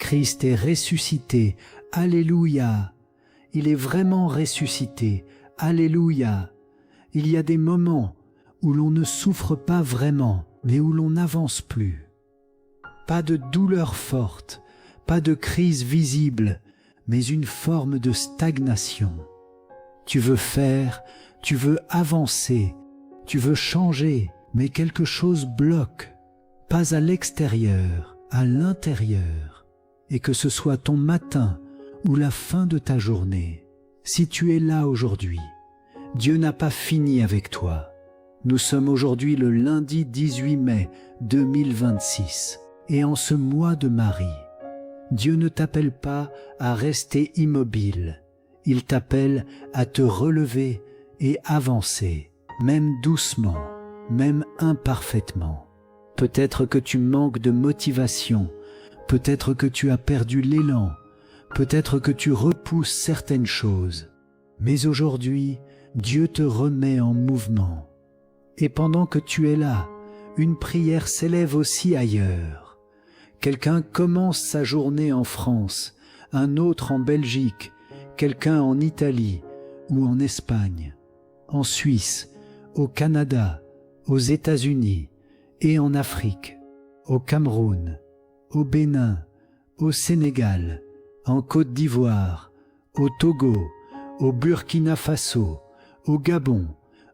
Christ est ressuscité. Alléluia. Il est vraiment ressuscité. Alléluia. Il y a des moments où l'on ne souffre pas vraiment, mais où l'on n'avance plus. Pas de douleur forte, pas de crise visible, mais une forme de stagnation. Tu veux faire, tu veux avancer, tu veux changer, mais quelque chose bloque, pas à l'extérieur, à l'intérieur, et que ce soit ton matin ou la fin de ta journée. Si tu es là aujourd'hui, Dieu n'a pas fini avec toi. Nous sommes aujourd'hui le lundi 18 mai 2026 et en ce mois de Marie, Dieu ne t'appelle pas à rester immobile. Il t'appelle à te relever et avancer, même doucement, même imparfaitement. Peut-être que tu manques de motivation, peut-être que tu as perdu l'élan, peut-être que tu repousses certaines choses. Mais aujourd'hui, Dieu te remet en mouvement. Et pendant que tu es là, une prière s'élève aussi ailleurs. Quelqu'un commence sa journée en France, un autre en Belgique, quelqu'un en Italie ou en Espagne, en Suisse, au Canada, aux États-Unis et en Afrique, au Cameroun, au Bénin, au Sénégal, en Côte d'Ivoire, au Togo, au Burkina Faso, au Gabon,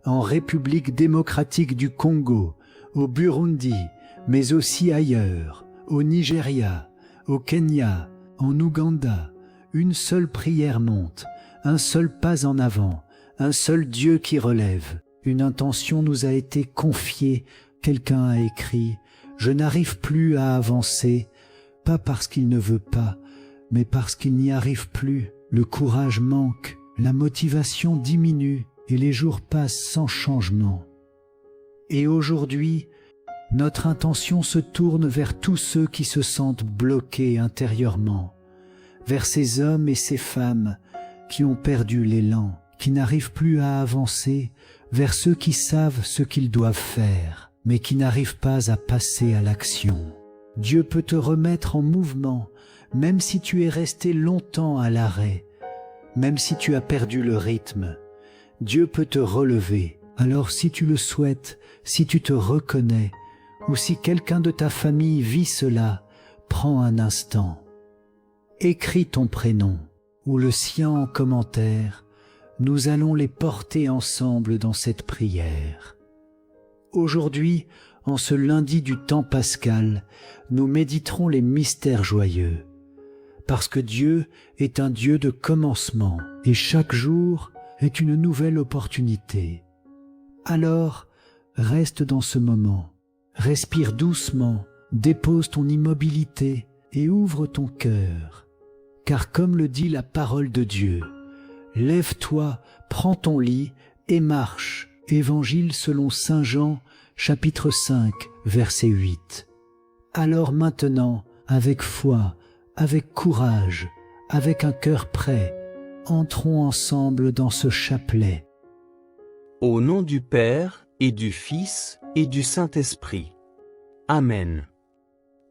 en République démocratique du Congo, au Burundi, mais aussi ailleurs, au Nigeria, au Kenya, en Ouganda. Une seule prière monte, un seul pas en avant, un seul Dieu qui relève. Une intention nous a été confiée, quelqu'un a écrit « Je n'arrive plus à avancer, pas parce qu'il ne veut pas, mais parce qu'il n'y arrive plus. Le courage manque, la motivation diminue et les jours passent sans changement. » Et aujourd'hui, notre intention se tourne vers tous ceux qui se sentent bloqués intérieurement, vers ces hommes et ces femmes qui ont perdu l'élan, qui n'arrivent plus à avancer, vers ceux qui savent ce qu'ils doivent faire, mais qui n'arrivent pas à passer à l'action. Dieu peut te remettre en mouvement, même si tu es resté longtemps à l'arrêt, même si tu as perdu le rythme. Dieu peut te relever. Alors si tu le souhaites, si tu te reconnais, ou si quelqu'un de ta famille vit cela, prends un instant. Écris ton prénom ou le sien en commentaire. Nous allons les porter ensemble dans cette prière. Aujourd'hui, en ce lundi du temps pascal, nous méditerons les mystères joyeux. Parce que Dieu est un Dieu de commencement et chaque jour est une nouvelle opportunité. Alors, reste dans ce moment, respire doucement, dépose ton immobilité et ouvre ton cœur. Car comme le dit la parole de Dieu, lève-toi, prends ton lit et marche. Évangile selon saint Jean, chapitre 5, verset 8. Alors maintenant, avec foi, avec courage, avec un cœur prêt, entrons ensemble dans ce chapelet. Au nom du Père, et du Fils, et du Saint-Esprit. Amen.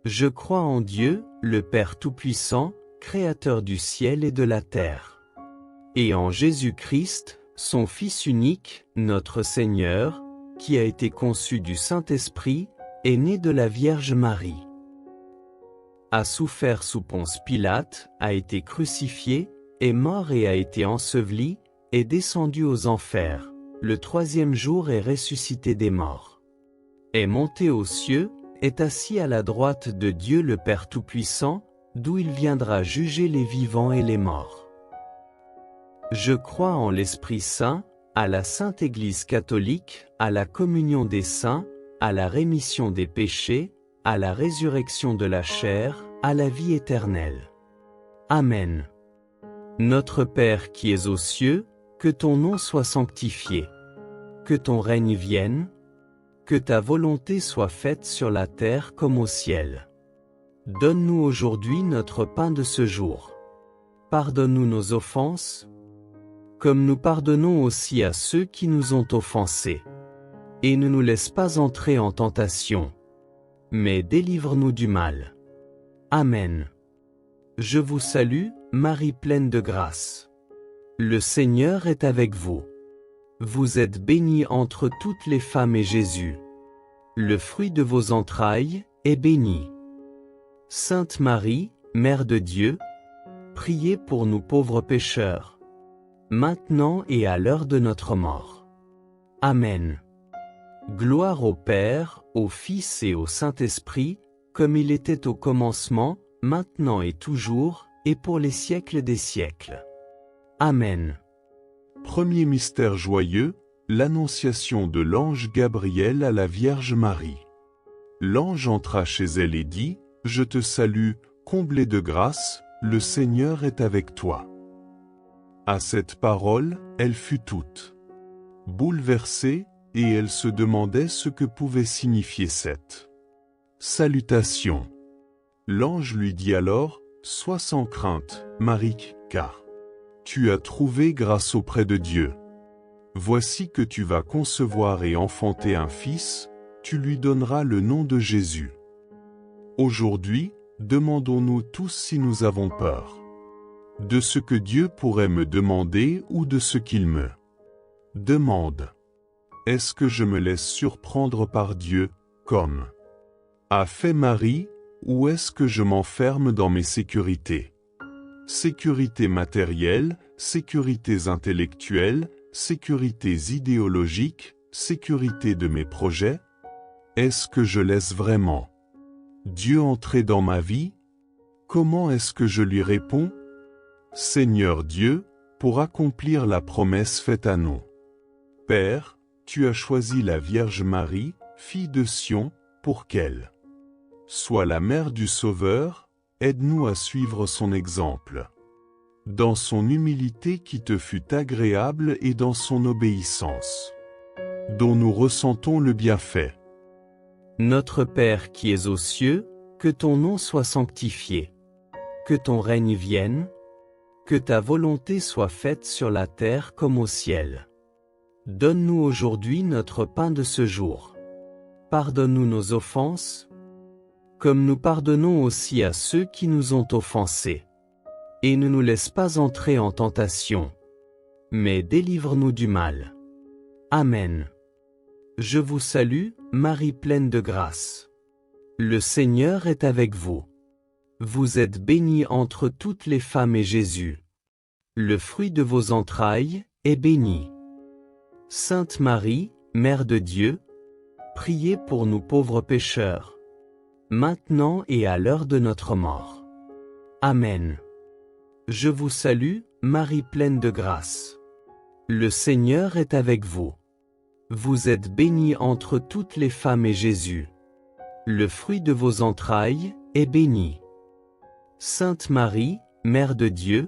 Je crois en Dieu, le Père Tout-Puissant, Créateur du ciel et de la terre. Et en Jésus-Christ, son Fils unique, notre Seigneur, qui a été conçu du Saint-Esprit, est né de la Vierge Marie. A souffert sous Ponce Pilate, a été crucifié, est mort et a été enseveli, est descendu aux enfers. Le troisième jour est ressuscité des morts. Est monté aux cieux, est assis à la droite de Dieu le Père Tout-Puissant, d'où il viendra juger les vivants et les morts. Je crois en l'Esprit Saint, à la Sainte Église catholique, à la communion des saints, à la rémission des péchés, à la résurrection de la chair, à la vie éternelle. Amen. Notre Père qui es aux cieux, que ton nom soit sanctifié. Que ton règne vienne. Que ta volonté soit faite sur la terre comme au ciel. Donne-nous aujourd'hui notre pain de ce jour. Pardonne-nous nos offenses, comme nous pardonnons aussi à ceux qui nous ont offensés. Et ne nous laisse pas entrer en tentation, mais délivre-nous du mal. Amen. Je vous salue, Marie pleine de grâce. Le Seigneur est avec vous. Vous êtes bénie entre toutes les femmes et Jésus, le fruit de vos entrailles, est béni. Sainte Marie, Mère de Dieu, priez pour nous pauvres pécheurs, maintenant et à l'heure de notre mort. Amen. Gloire au Père, au Fils et au Saint-Esprit, comme il était au commencement, maintenant et toujours, et pour les siècles des siècles. Amen. Premier mystère joyeux, l'annonciation de l'ange Gabriel à la Vierge Marie. L'ange entra chez elle et dit, « Je te salue, comblée de grâce, le Seigneur est avec toi. » À cette parole, elle fut toute bouleversée, et elle se demandait ce que pouvait signifier cette salutation. L'ange lui dit alors, « Sois sans crainte, Marie, car tu as trouvé grâce auprès de Dieu. Voici que tu vas concevoir et enfanter un fils, tu lui donneras le nom de Jésus. » Aujourd'hui, demandons-nous tous si nous avons peur de ce que Dieu pourrait me demander ou de ce qu'il me demande. Est-ce que je me laisse surprendre par Dieu, comme a fait Marie, ou est-ce que je m'enferme dans mes sécurités? Sécurités matérielles, sécurités intellectuelles, sécurités idéologiques, sécurité de mes projets? Est-ce que je laisse vraiment Dieu entrer dans ma vie? Comment est-ce que je lui réponds? Seigneur Dieu, pour accomplir la promesse faite à nous Père, tu as choisi la Vierge Marie, fille de Sion, pour qu'elle soit la mère du Sauveur, aide-nous à suivre son exemple. Dans son humilité qui te fut agréable et dans son obéissance, dont nous ressentons le bienfait. Notre Père qui es aux cieux, que ton nom soit sanctifié. Que ton règne vienne. Que ta volonté soit faite sur la terre comme au ciel. Donne-nous aujourd'hui notre pain de ce jour. Pardonne-nous nos offenses, comme nous pardonnons aussi à ceux qui nous ont offensés. Et ne nous laisse pas entrer en tentation, mais délivre-nous du mal. Amen. Je vous salue, Marie pleine de grâce. Le Seigneur est avec vous. Vous êtes bénie entre toutes les femmes et Jésus, le fruit de vos entrailles, est béni. Sainte Marie, Mère de Dieu, priez pour nous pauvres pécheurs, maintenant et à l'heure de notre mort. Amen. Je vous salue, Marie pleine de grâce. Le Seigneur est avec vous. Vous êtes bénie entre toutes les femmes et Jésus, le fruit de vos entrailles, est béni. Sainte Marie, Mère de Dieu,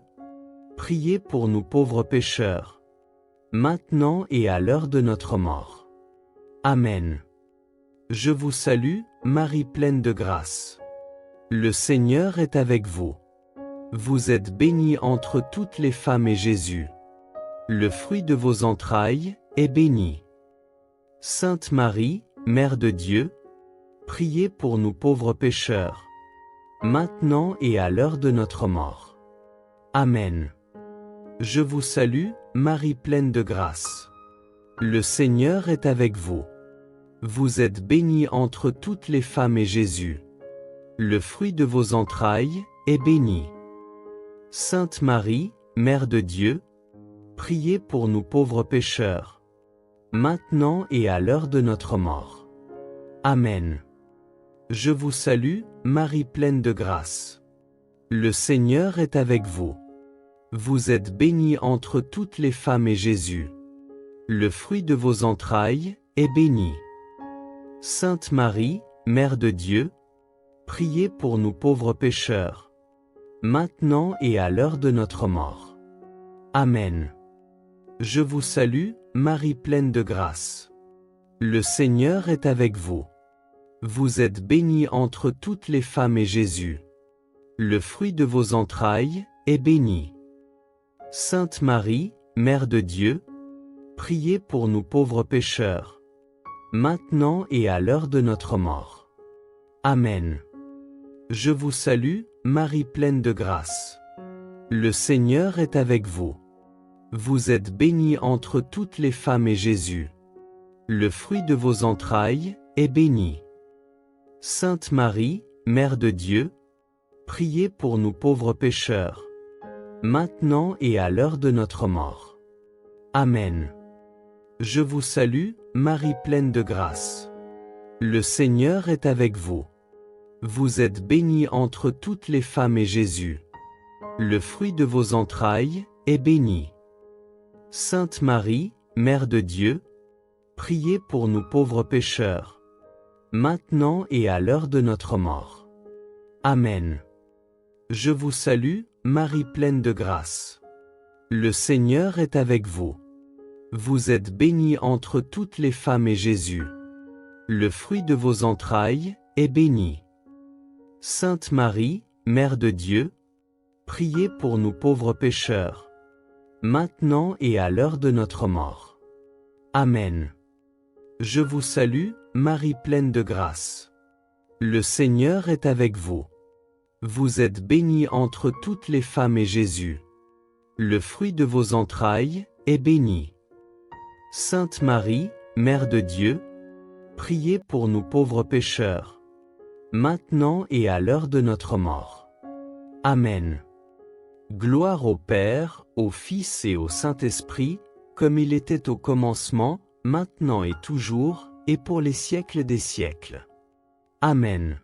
priez pour nous pauvres pécheurs, maintenant et à l'heure de notre mort. Amen. Je vous salue, Marie pleine de grâce. Le Seigneur est avec vous. Vous êtes bénie entre toutes les femmes et Jésus, le fruit de vos entrailles, est béni. Sainte Marie, Mère de Dieu, priez pour nous pauvres pécheurs, maintenant et à l'heure de notre mort. Amen. Je vous salue, Marie pleine de grâce. Le Seigneur est avec vous. Vous êtes bénie entre toutes les femmes et Jésus, le fruit de vos entrailles, est béni. Sainte Marie, Mère de Dieu, priez pour nous pauvres pécheurs, maintenant et à l'heure de notre mort. Amen. Je vous salue, Marie pleine de grâce. Le Seigneur est avec vous. Vous êtes bénie entre toutes les femmes et Jésus, le fruit de vos entrailles, est béni. Sainte Marie, Mère de Dieu, priez pour nous pauvres pécheurs, maintenant et à l'heure de notre mort. Amen. Je vous salue, Marie pleine de grâce. Le Seigneur est avec vous. Vous êtes bénie entre toutes les femmes et Jésus, le fruit de vos entrailles, est béni. Sainte Marie, Mère de Dieu, priez pour nous pauvres pécheurs, maintenant et à l'heure de notre mort. Amen. Je vous salue, Marie pleine de grâce. Le Seigneur est avec vous. Vous êtes bénie entre toutes les femmes et Jésus, le fruit de vos entrailles, est béni. Sainte Marie, Mère de Dieu, priez pour nous pauvres pécheurs, maintenant et à l'heure de notre mort. Amen. Je vous salue, Marie pleine de grâce. Le Seigneur est avec vous. Vous êtes bénie entre toutes les femmes et Jésus, le fruit de vos entrailles, est béni. Sainte Marie, Mère de Dieu, priez pour nous pauvres pécheurs, maintenant et à l'heure de notre mort. Amen. Je vous salue, Marie pleine de grâce. Le Seigneur est avec vous. Vous êtes bénie entre toutes les femmes et Jésus, le fruit de vos entrailles, est béni. Sainte Marie, Mère de Dieu, priez pour nous pauvres pécheurs, maintenant et à l'heure de notre mort. Amen. Je vous salue, Marie pleine de grâce. Le Seigneur est avec vous. Vous êtes bénie entre toutes les femmes et Jésus, le fruit de vos entrailles, est béni. Sainte Marie, Mère de Dieu, priez pour nous pauvres pécheurs, maintenant et à l'heure de notre mort. Amen. Gloire au Père, au Fils et au Saint-Esprit, comme il était au commencement, maintenant et toujours, et pour les siècles des siècles. Amen.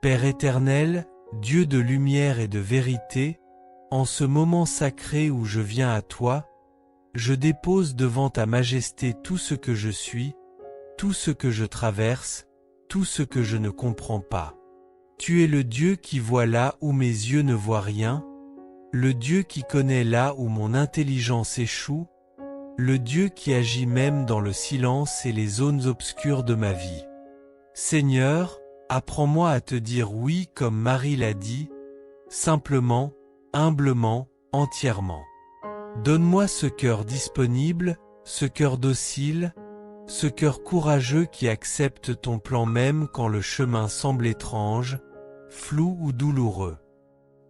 Père éternel, Dieu de lumière et de vérité, en ce moment sacré où je viens à toi, je dépose devant ta majesté tout ce que je suis, tout ce que je traverse, tout ce que je ne comprends pas. Tu es le Dieu qui voit là où mes yeux ne voient rien, le Dieu qui connaît là où mon intelligence échoue, le Dieu qui agit même dans le silence et les zones obscures de ma vie. Seigneur, apprends-moi à te dire oui comme Marie l'a dit, simplement, humblement, entièrement. Donne-moi ce cœur disponible, ce cœur docile, ce cœur courageux qui accepte ton plan même quand le chemin semble étrange, flou ou douloureux.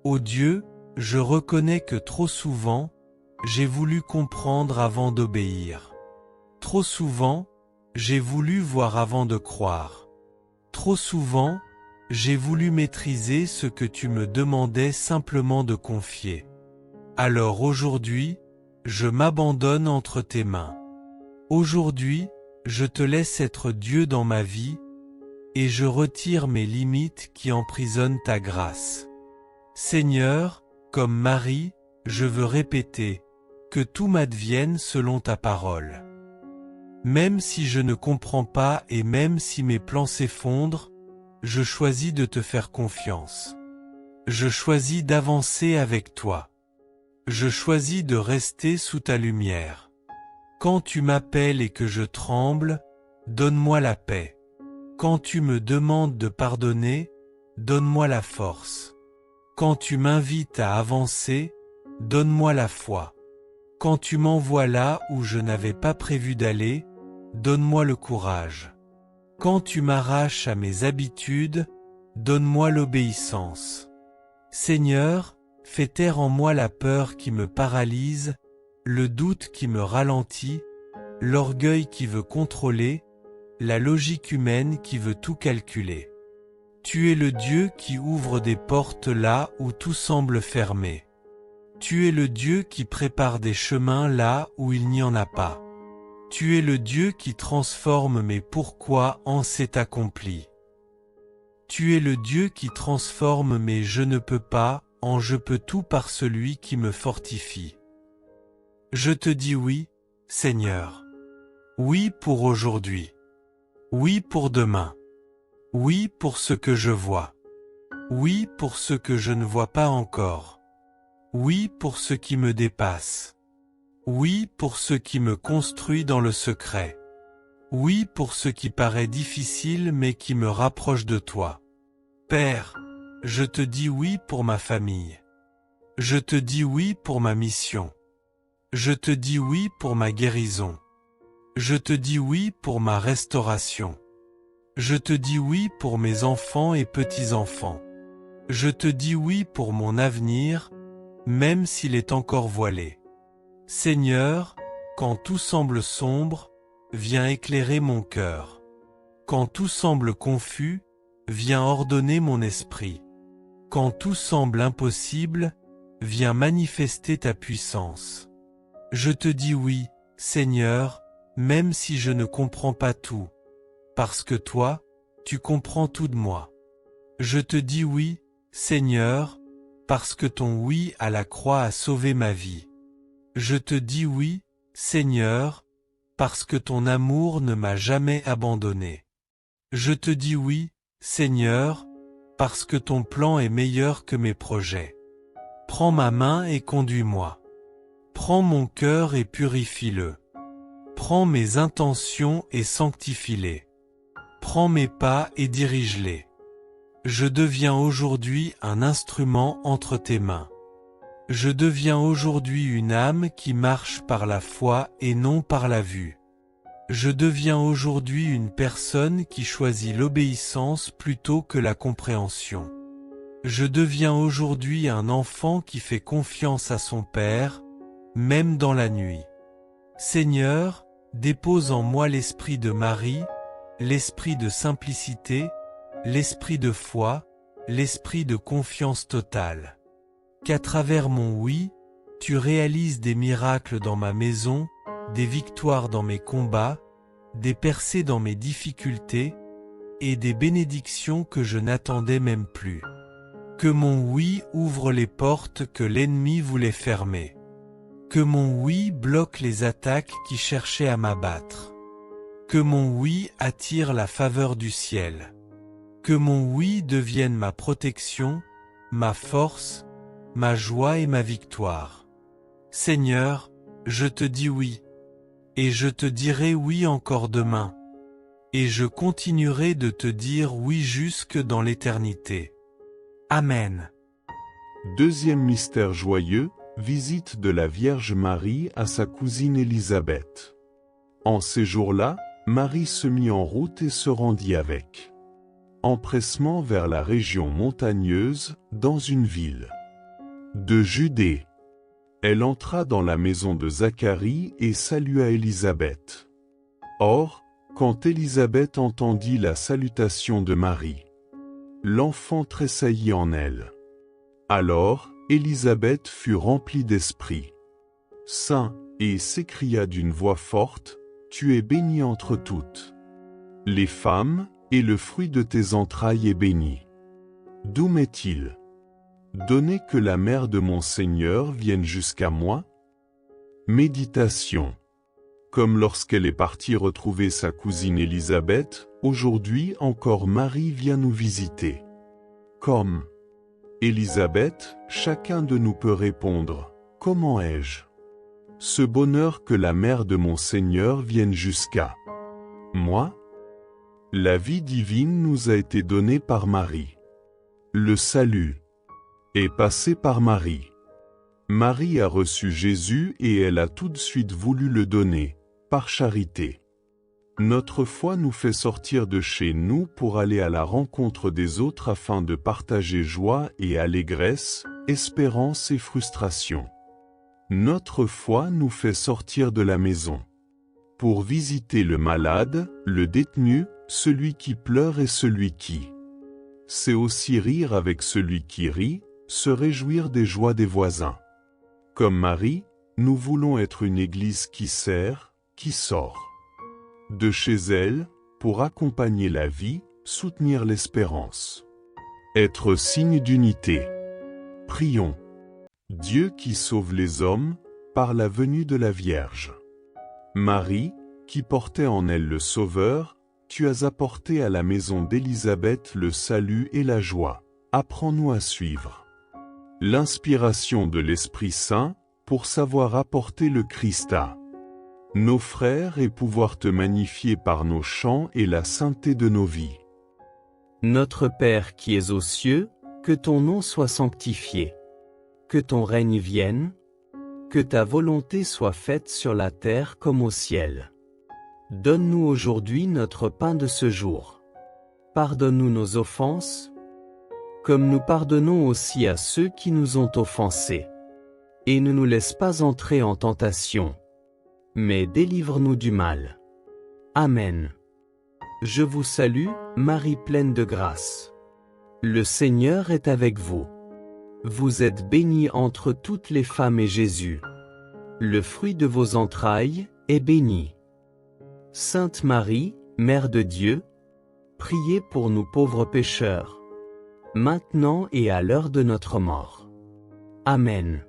Ô Dieu, je reconnais que trop souvent, j'ai voulu comprendre avant d'obéir. Trop souvent, j'ai voulu voir avant de croire. Trop souvent, j'ai voulu maîtriser ce que tu me demandais simplement de confier. Alors aujourd'hui, je m'abandonne entre tes mains. Aujourd'hui, je te laisse être Dieu dans ma vie, et je retire mes limites qui emprisonnent ta grâce. Seigneur, comme Marie, je veux répéter, que tout m'advienne selon ta parole. Même si je ne comprends pas et même si mes plans s'effondrent, je choisis de te faire confiance. Je choisis d'avancer avec toi. Je choisis de rester sous ta lumière. Quand tu m'appelles et que je tremble, donne-moi la paix. Quand tu me demandes de pardonner, donne-moi la force. Quand tu m'invites à avancer, donne-moi la foi. Quand tu m'envoies là où je n'avais pas prévu d'aller, donne-moi le courage. Quand tu m'arraches à mes habitudes, donne-moi l'obéissance. Seigneur, fais taire en moi la peur qui me paralyse, le doute qui me ralentit, l'orgueil qui veut contrôler, la logique humaine qui veut tout calculer. Tu es le Dieu qui ouvre des portes là où tout semble fermé. Tu es le Dieu qui prépare des chemins là où il n'y en a pas. Tu es le Dieu qui transforme mes pourquoi en c'est accompli. Tu es le Dieu qui transforme mes je ne peux pas en je peux tout par celui qui me fortifie. Je te dis oui, Seigneur. Oui pour aujourd'hui. Oui pour demain. Oui pour ce que je vois. Oui pour ce que je ne vois pas encore. Oui pour ce qui me dépasse. Oui pour ce qui me construit dans le secret. Oui pour ce qui paraît difficile mais qui me rapproche de toi. Père, je te dis oui pour ma famille. Je te dis oui pour ma mission. Je te dis oui pour ma guérison. Je te dis oui pour ma restauration. Je te dis oui pour mes enfants et petits-enfants. Je te dis oui pour mon avenir, même s'il est encore voilé. Seigneur, quand tout semble sombre, viens éclairer mon cœur. Quand tout semble confus, viens ordonner mon esprit. Quand tout semble impossible, viens manifester ta puissance. Je te dis oui, Seigneur, même si je ne comprends pas tout, parce que toi, tu comprends tout de moi. Je te dis oui, Seigneur, parce que ton oui à la croix a sauvé ma vie. Je te dis oui, Seigneur, parce que ton amour ne m'a jamais abandonné. Je te dis oui, Seigneur, parce que ton plan est meilleur que mes projets. Prends ma main et conduis-moi. Prends mon cœur et purifie-le. Prends mes intentions et sanctifie-les. Prends mes pas et dirige-les. Je deviens aujourd'hui un instrument entre tes mains. Je deviens aujourd'hui une âme qui marche par la foi et non par la vue. Je deviens aujourd'hui une personne qui choisit l'obéissance plutôt que la compréhension. Je deviens aujourd'hui un enfant qui fait confiance à son Père, même dans la nuit. Seigneur, dépose en moi l'esprit de Marie, l'esprit de simplicité, l'esprit de foi, l'esprit de confiance totale. Qu'à travers mon oui, tu réalises des miracles dans ma maison, des victoires dans mes combats, des percées dans mes difficultés, et des bénédictions que je n'attendais même plus. Que mon oui ouvre les portes que l'ennemi voulait fermer. Que mon oui bloque les attaques qui cherchaient à m'abattre. Que mon oui attire la faveur du ciel. Que mon oui devienne ma protection, ma force, ma joie et ma victoire. Seigneur, je te dis oui. Et je te dirai oui encore demain. Et je continuerai de te dire oui jusque dans l'éternité. Amen. Deuxième mystère joyeux, visite de la Vierge Marie à sa cousine Élisabeth. En ces jours-là, Marie se mit en route et se rendit avec empressement vers la région montagneuse, dans une ville de Judée. Elle entra dans la maison de Zacharie et salua Élisabeth. Or, quand Élisabeth entendit la salutation de Marie, l'enfant tressaillit en elle. Alors, Élisabeth fut remplie d'esprit saint et s'écria d'une voix forte, « Tu es bénie entre toutes les femmes, et le fruit de tes entrailles est béni. D'où m'est-il donné que la mère de mon Seigneur vienne jusqu'à moi ?» Méditation. Comme lorsqu'elle est partie retrouver sa cousine Élisabeth, aujourd'hui encore Marie vient nous visiter. Comme Élisabeth, chacun de nous peut répondre, « Comment ai-je ce bonheur que la mère de mon Seigneur vienne jusqu'à moi ?» La vie divine nous a été donnée par Marie. Le salut est passé par Marie. Marie a reçu Jésus et elle a tout de suite voulu le donner, par charité. Notre foi nous fait sortir de chez nous pour aller à la rencontre des autres afin de partager joie et allégresse, espérance et frustration. Notre foi nous fait sortir de la maison pour visiter le malade, le détenu, celui qui pleure et celui qui sait aussi rire avec celui qui rit, se réjouir des joies des voisins. Comme Marie, nous voulons être une église qui sert, qui sort de chez elle, pour accompagner la vie, soutenir l'espérance. Être signe d'unité. Prions. Dieu qui sauve les hommes, par la venue de la Vierge Marie, qui portait en elle le Sauveur, tu as apporté à la maison d'Élisabeth le salut et la joie. Apprends-nous à suivre l'inspiration de l'Esprit Saint, pour savoir apporter le Christ à nos frères et pouvoir te magnifier par nos chants et la sainteté de nos vies. Notre Père qui es aux cieux, que ton nom soit sanctifié. Que ton règne vienne. Que ta volonté soit faite sur la terre comme au ciel. Donne-nous aujourd'hui notre pain de ce jour. Pardonne-nous nos offenses, comme nous pardonnons aussi à ceux qui nous ont offensés. Et ne nous laisse pas entrer en tentation, mais délivre-nous du mal. Amen. Je vous salue, Marie pleine de grâce. Le Seigneur est avec vous. Vous êtes bénie entre toutes les femmes et Jésus, le fruit de vos entrailles, est béni. Sainte Marie, Mère de Dieu, priez pour nous pauvres pécheurs, maintenant et à l'heure de notre mort. Amen.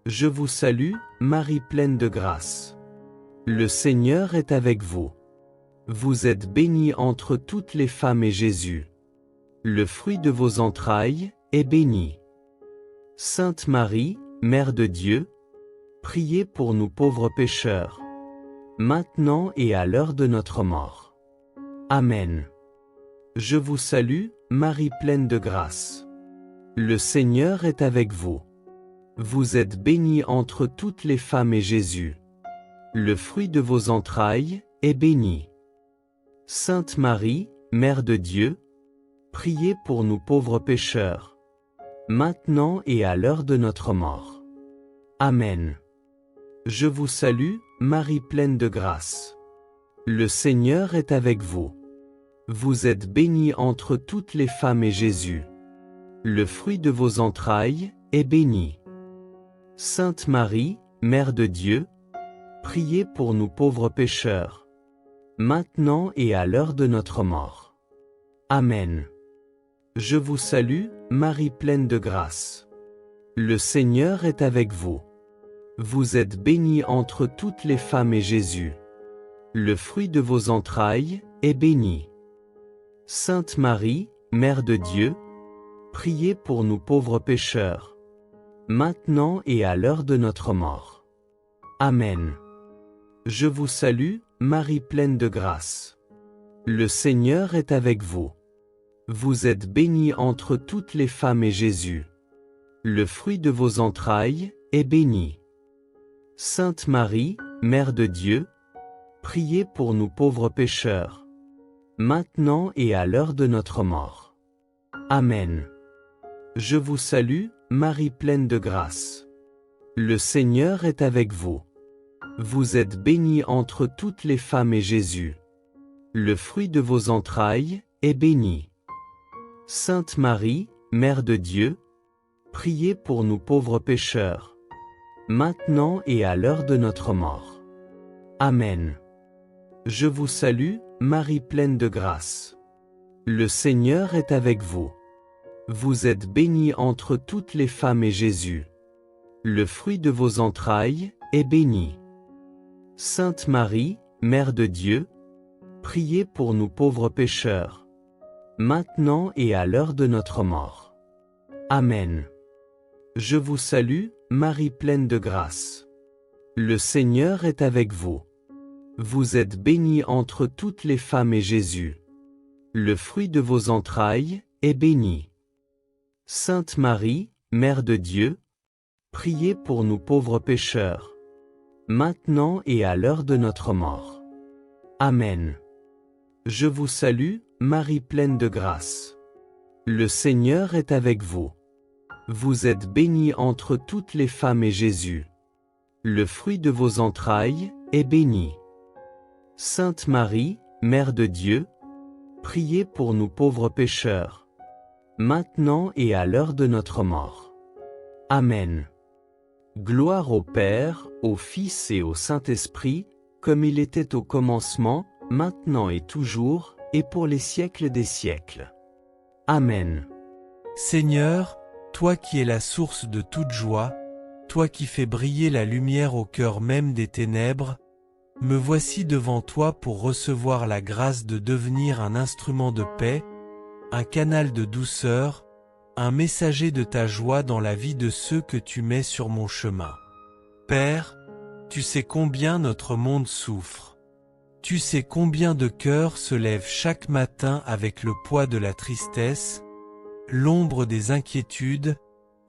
Je vous salue, Marie pleine de grâce. Le Seigneur est avec vous. Vous êtes bénie entre toutes les femmes et Jésus, le fruit de vos entrailles, est béni. Sainte Marie, Mère de Dieu, priez pour nous pauvres pécheurs, maintenant et à l'heure de notre mort. Amen. Je vous salue, Marie pleine de grâce. Le Seigneur est avec vous. Vous êtes bénie entre toutes les femmes et Jésus, le fruit de vos entrailles, est béni. Sainte Marie, Mère de Dieu, priez pour nous pauvres pécheurs, maintenant et à l'heure de notre mort. Amen. Je vous salue, Marie pleine de grâce. Le Seigneur est avec vous. Vous êtes bénie entre toutes les femmes et Jésus, le fruit de vos entrailles, est béni. Sainte Marie, Mère de Dieu, priez pour nous pauvres pécheurs, maintenant et à l'heure de notre mort. Amen. Je vous salue, Marie pleine de grâce. Le Seigneur est avec vous. Vous êtes bénie entre toutes les femmes et Jésus, le fruit de vos entrailles, est béni. Sainte Marie, Mère de Dieu, priez pour nous pauvres pécheurs, maintenant et à l'heure de notre mort. Amen. Je vous salue, Marie pleine de grâce. Le Seigneur est avec vous. Vous êtes bénie entre toutes les femmes et Jésus, le fruit de vos entrailles, est béni. Sainte Marie, Mère de Dieu, priez pour nous pauvres pécheurs, maintenant et à l'heure de notre mort. Amen. Je vous salue, Marie pleine de grâce. Le Seigneur est avec vous. Vous êtes bénie entre toutes les femmes et Jésus, le fruit de vos entrailles, est béni. Sainte Marie, Mère de Dieu, priez pour nous pauvres pécheurs, maintenant et à l'heure de notre mort. Amen. Je vous salue, Marie pleine de grâce. Le Seigneur est avec vous. Vous êtes bénie entre toutes les femmes et Jésus, le fruit de vos entrailles, est béni. Sainte Marie, Mère de Dieu, priez pour nous pauvres pécheurs, maintenant et à l'heure de notre mort. Amen. Je vous salue, Marie pleine de grâce. Le Seigneur est avec vous. Vous êtes bénie entre toutes les femmes et Jésus, le fruit de vos entrailles, est béni. Sainte Marie, Mère de Dieu, priez pour nous pauvres pécheurs, maintenant et à l'heure de notre mort. Amen. Je vous salue, Marie pleine de grâce. Le Seigneur est avec vous. Vous êtes bénie entre toutes les femmes et Jésus, le fruit de vos entrailles, est béni. Sainte Marie, Mère de Dieu, priez pour nous pauvres pécheurs, maintenant et à l'heure de notre mort. Amen. Gloire au Père, au Fils et au Saint-Esprit, comme il était au commencement, maintenant et toujours, et pour les siècles des siècles. Amen. Seigneur, toi qui es la source de toute joie, toi qui fais briller la lumière au cœur même des ténèbres, me voici devant toi pour recevoir la grâce de devenir un instrument de paix, un canal de douceur, un messager de ta joie dans la vie de ceux que tu mets sur mon chemin. Père, tu sais combien notre monde souffre. Tu sais combien de cœurs se lèvent chaque matin avec le poids de la tristesse, l'ombre des inquiétudes,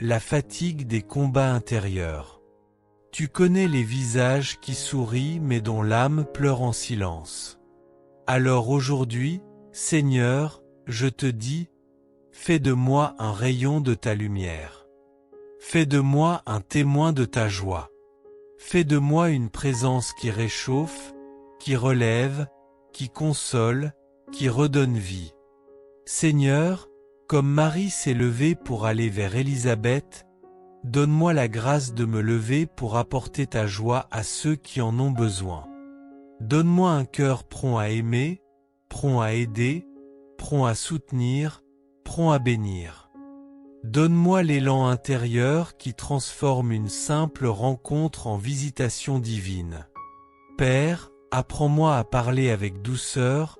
la fatigue des combats intérieurs. Tu connais les visages qui sourient mais dont l'âme pleure en silence. Alors aujourd'hui, Seigneur, je te dis, Fais de moi un rayon de ta lumière. Fais de moi un témoin de ta joie. Fais de moi une présence qui réchauffe, qui relève, qui console, qui redonne vie. Seigneur, comme Marie s'est levée pour aller vers Élisabeth, donne-moi la grâce de me lever pour apporter ta joie à ceux qui en ont besoin. Donne-moi un cœur prompt à aimer, prompt à aider, prompt à soutenir, prompt à bénir. Donne-moi l'élan intérieur qui transforme une simple rencontre en visitation divine. Père, apprends-moi à parler avec douceur,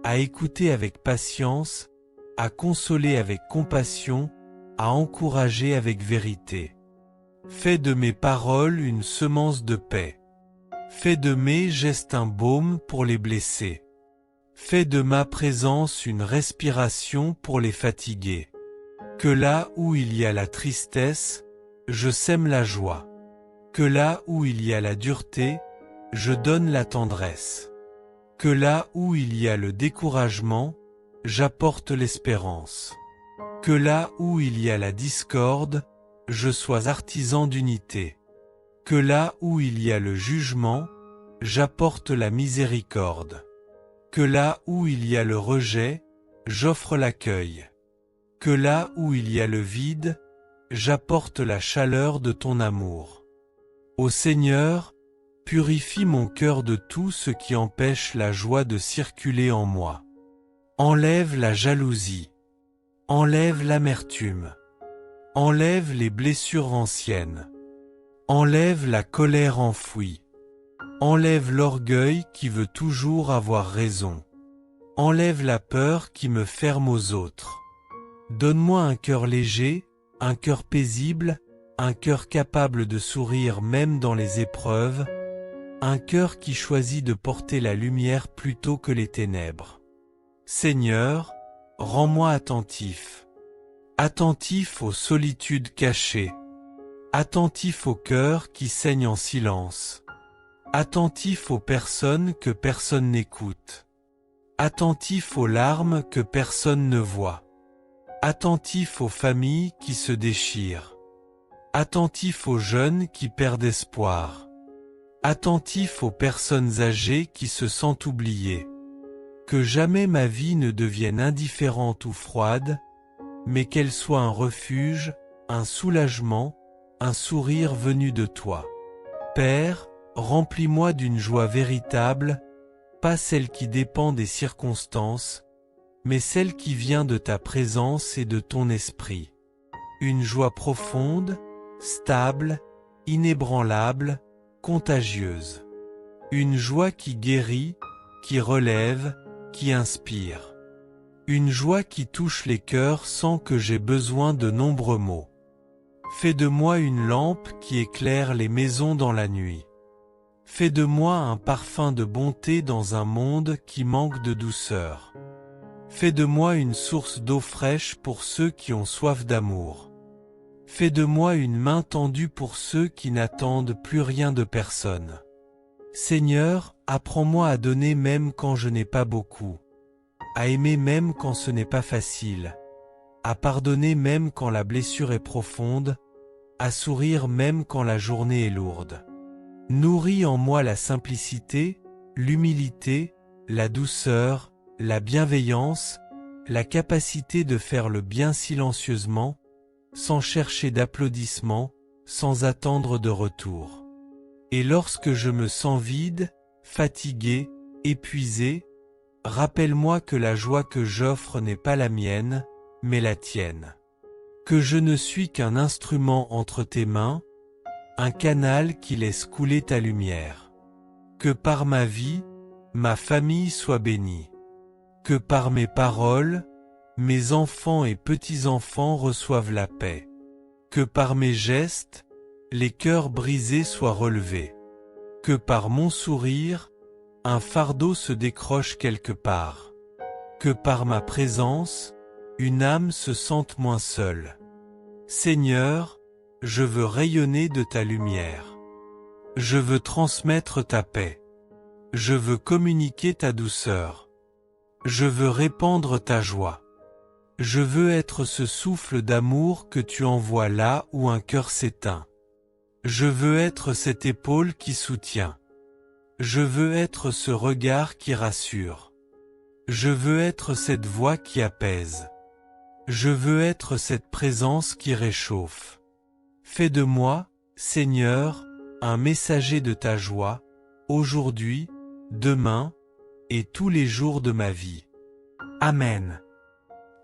à écouter avec patience, à consoler avec compassion, à encourager avec vérité. Fais de mes paroles une semence de paix. Fais de mes gestes un baume pour les blessés. Fais de ma présence une respiration pour les fatigués. Que là où il y a la tristesse, je sème la joie. Que là où il y a la dureté, je donne la tendresse. Que là où il y a le découragement, j'apporte l'espérance. Que là où il y a la discorde, je sois artisan d'unité. Que là où il y a le jugement, j'apporte la miséricorde. Que là où il y a le rejet, j'offre l'accueil. Que là où il y a le vide, j'apporte la chaleur de ton amour. Ô Seigneur, purifie mon cœur de tout ce qui empêche la joie de circuler en moi. Enlève la jalousie. Enlève l'amertume. Enlève les blessures anciennes. Enlève la colère enfouie. Enlève l'orgueil qui veut toujours avoir raison. Enlève la peur qui me ferme aux autres. Donne-moi un cœur léger, un cœur paisible, un cœur capable de sourire même dans les épreuves, un cœur qui choisit de porter la lumière plutôt que les ténèbres. Seigneur, rends-moi attentif. Attentif aux solitudes cachées. Attentif au cœur qui saigne en silence. Attentif aux personnes que personne n'écoute. Attentif aux larmes que personne ne voit. Attentif aux familles qui se déchirent. Attentif aux jeunes qui perdent espoir. Attentif aux personnes âgées qui se sentent oubliées. Que jamais ma vie ne devienne indifférente ou froide, mais qu'elle soit un refuge, un soulagement, un sourire venu de toi. Père, remplis-moi d'une joie véritable, pas celle qui dépend des circonstances, mais celle qui vient de ta présence et de ton esprit. Une joie profonde, stable, inébranlable, contagieuse. Une joie qui guérit, qui relève, qui inspire. Une joie qui touche les cœurs sans que j'aie besoin de nombreux mots. Fais de moi une lampe qui éclaire les maisons dans la nuit. Fais de moi un parfum de bonté dans un monde qui manque de douceur. Fais de moi une source d'eau fraîche pour ceux qui ont soif d'amour. Fais de moi une main tendue pour ceux qui n'attendent plus rien de personne. Seigneur, apprends-moi à donner même quand je n'ai pas beaucoup, à aimer même quand ce n'est pas facile, à pardonner même quand la blessure est profonde, à sourire même quand la journée est lourde. Nourris en moi la simplicité, l'humilité, la douceur, la bienveillance, la capacité de faire le bien silencieusement, sans chercher d'applaudissements, sans attendre de retour. Et lorsque je me sens vide, fatigué, épuisé, rappelle-moi que la joie que j'offre n'est pas la mienne, mais la tienne. Que je ne suis qu'un instrument entre tes mains, un canal qui laisse couler ta lumière. Que par ma vie, ma famille soit bénie. Que par mes paroles, mes enfants et petits-enfants reçoivent la paix. Que par mes gestes, les cœurs brisés soient relevés. Que par mon sourire, un fardeau se décroche quelque part. Que par ma présence, une âme se sente moins seule. Seigneur, je veux rayonner de ta lumière. Je veux transmettre ta paix. Je veux communiquer ta douceur. Je veux répandre ta joie. Je veux être ce souffle d'amour que tu envoies là où un cœur s'éteint. Je veux être cette épaule qui soutient. Je veux être ce regard qui rassure. Je veux être cette voix qui apaise. Je veux être cette présence qui réchauffe. Fais de moi, Seigneur, un messager de ta joie, aujourd'hui, demain, et tous les jours de ma vie. Amen.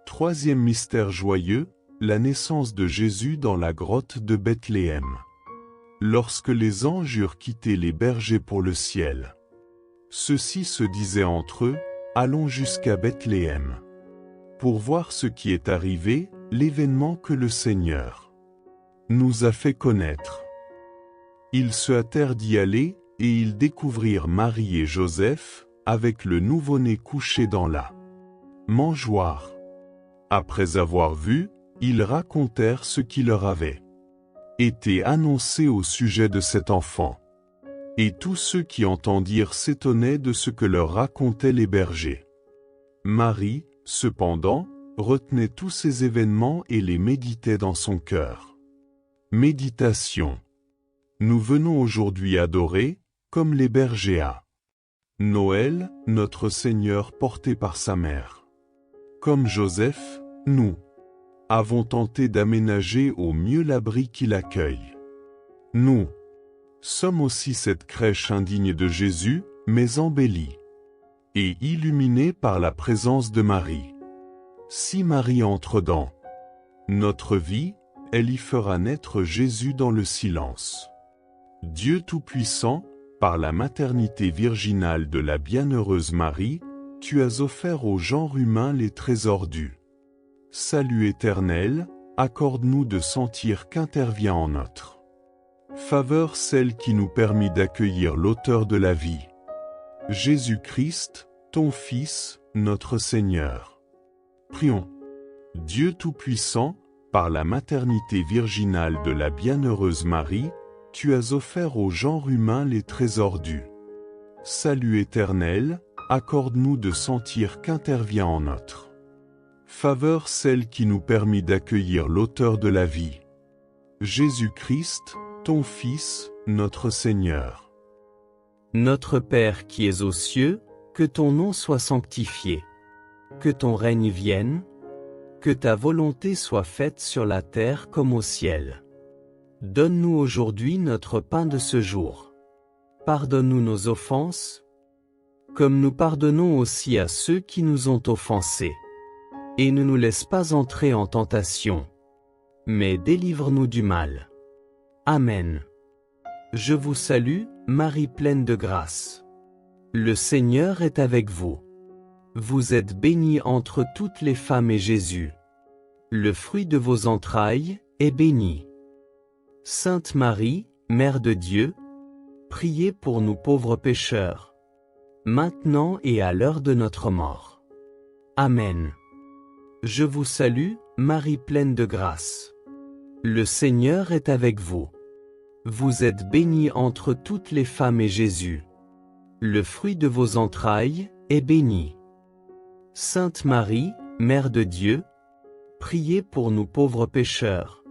Troisième mystère joyeux, la naissance de Jésus dans la grotte de Bethléem. Lorsque les anges eurent quitté les bergers pour le ciel, ceux-ci se disaient entre eux, « Allons jusqu'à Bethléem, pour voir ce qui est arrivé, l'événement que le Seigneur nous a fait connaître. » Ils se hâtèrent d'y aller, et ils découvrirent Marie et Joseph, avec le nouveau-né couché dans la mangeoire. Après avoir vu, ils racontèrent ce qui leur avait été annoncé au sujet de cet enfant. Et tous ceux qui entendirent s'étonnaient de ce que leur racontaient les bergers. Marie, cependant, retenait tous ces événements et les méditait dans son cœur. Méditation. Nous venons aujourd'hui adorer, comme les bergers à Noël, notre Seigneur porté par sa mère. Comme Joseph, nous avons tenté d'aménager au mieux l'abri qui l'accueille. Nous sommes aussi cette crèche indigne de Jésus, mais embellie et illuminée par la présence de Marie. Si Marie entre dans notre vie, elle y fera naître Jésus dans le silence. Dieu Tout-Puissant, par la maternité virginale de la bienheureuse Marie, tu as offert au genre humain les trésors du salut éternel, accorde-nous de sentir qu'intervient en notre faveur celle qui nous permit d'accueillir l'auteur de la vie, Jésus-Christ, ton Fils, notre Seigneur. Prions. Dieu Tout-Puissant, par la maternité virginale de la bienheureuse Marie, tu as offert au genre humain les trésors du salut éternel, accorde-nous de sentir qu'intervient en notre faveur celle qui nous permit d'accueillir l'auteur de la vie, Jésus-Christ, ton Fils, notre Seigneur. Notre Père qui es aux cieux, que ton nom soit sanctifié. Que ton règne vienne. Que ta volonté soit faite sur la terre comme au ciel. Donne-nous aujourd'hui notre pain de ce jour. Pardonne-nous nos offenses, comme nous pardonnons aussi à ceux qui nous ont offensés. Et ne nous laisse pas entrer en tentation, mais délivre-nous du mal. Amen. Je vous salue, Marie pleine de grâce. Le Seigneur est avec vous. Vous êtes bénie entre toutes les femmes et Jésus, le fruit de vos entrailles, est béni. Sainte Marie, Mère de Dieu, priez pour nous pauvres pécheurs, maintenant et à l'heure de notre mort. Amen. Je vous salue, Marie pleine de grâce. Le Seigneur est avec vous. Vous êtes bénie entre toutes les femmes et Jésus, le fruit de vos entrailles, est béni. Sainte Marie, Mère de Dieu, priez pour nous pauvres pécheurs,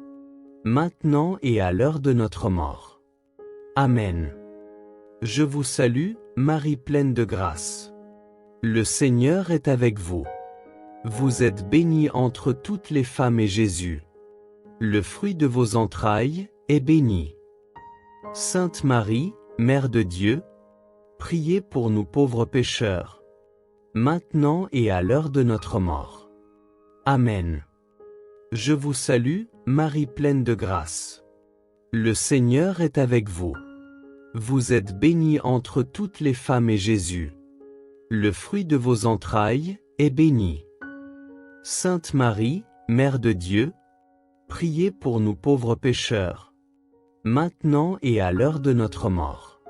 maintenant et à l'heure de notre mort. Amen. Je vous salue, Marie pleine de grâce. Le Seigneur est avec vous. Vous êtes bénie entre toutes les femmes et Jésus, le fruit de vos entrailles, est béni. Sainte Marie, Mère de Dieu, priez pour nous pauvres pécheurs, maintenant et à l'heure de notre mort. Amen. Je vous salue, Marie pleine de grâce. Le Seigneur est avec vous. Vous êtes bénie entre toutes les femmes et Jésus, le fruit de vos entrailles, est béni. Sainte Marie, Mère de Dieu, priez pour nous pauvres pécheurs, maintenant et à l'heure de notre mort.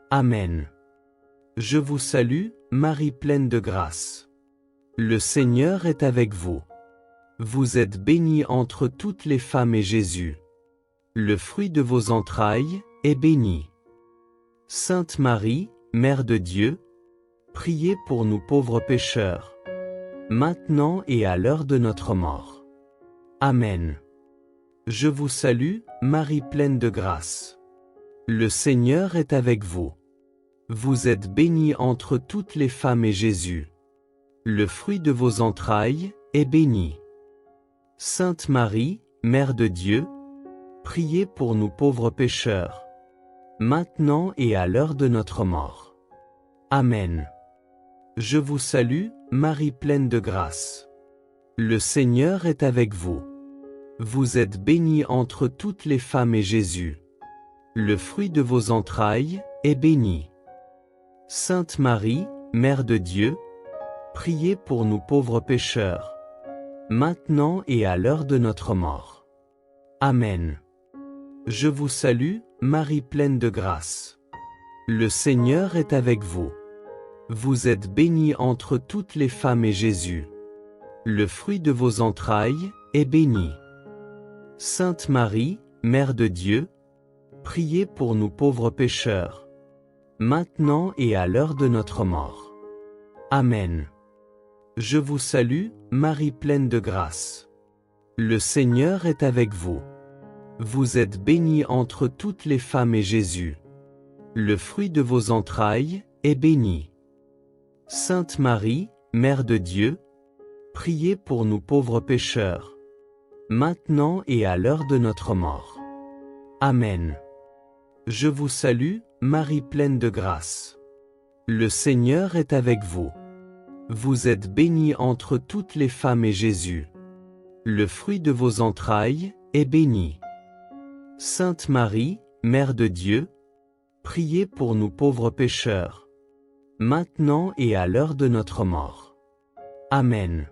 Amen. Je vous salue, Marie pleine de grâce. Le Seigneur est avec vous. Vous êtes bénie entre toutes les femmes et Jésus, le fruit de vos entrailles, est béni. Sainte Marie, Mère de Dieu, priez pour nous pauvres pécheurs, maintenant et à l'heure de notre mort. Amen. Je vous salue, Marie pleine de grâce. Le Seigneur est avec vous. Vous êtes bénie entre toutes les femmes et Jésus, le fruit de vos entrailles, est béni. Sainte Marie, Mère de Dieu, priez pour nous pauvres pécheurs, maintenant et à l'heure de notre mort. Amen. Je vous salue, Marie pleine de grâce. Le Seigneur est avec vous. Vous êtes bénie entre toutes les femmes et Jésus, le fruit de vos entrailles, est béni. Sainte Marie, Mère de Dieu, priez pour nous pauvres pécheurs, maintenant et à l'heure de notre mort. Amen. Je vous salue, Marie pleine de grâce. Le Seigneur est avec vous. Vous êtes bénie entre toutes les femmes et Jésus, le fruit de vos entrailles, est béni. Sainte Marie, Mère de Dieu, priez pour nous pauvres pécheurs, maintenant et à l'heure de notre mort. Amen. Je vous salue, Marie pleine de grâce. Le Seigneur est avec vous. Vous êtes bénie entre toutes les femmes et Jésus, le fruit de vos entrailles, est béni. Sainte Marie, Mère de Dieu, priez pour nous pauvres pécheurs, maintenant et à l'heure de notre mort. Amen. Je vous salue, Marie pleine de grâce. Le Seigneur est avec vous. Vous êtes bénie entre toutes les femmes et Jésus, le fruit de vos entrailles, est béni. Sainte Marie, Mère de Dieu, priez pour nous pauvres pécheurs, maintenant et à l'heure de notre mort. Amen.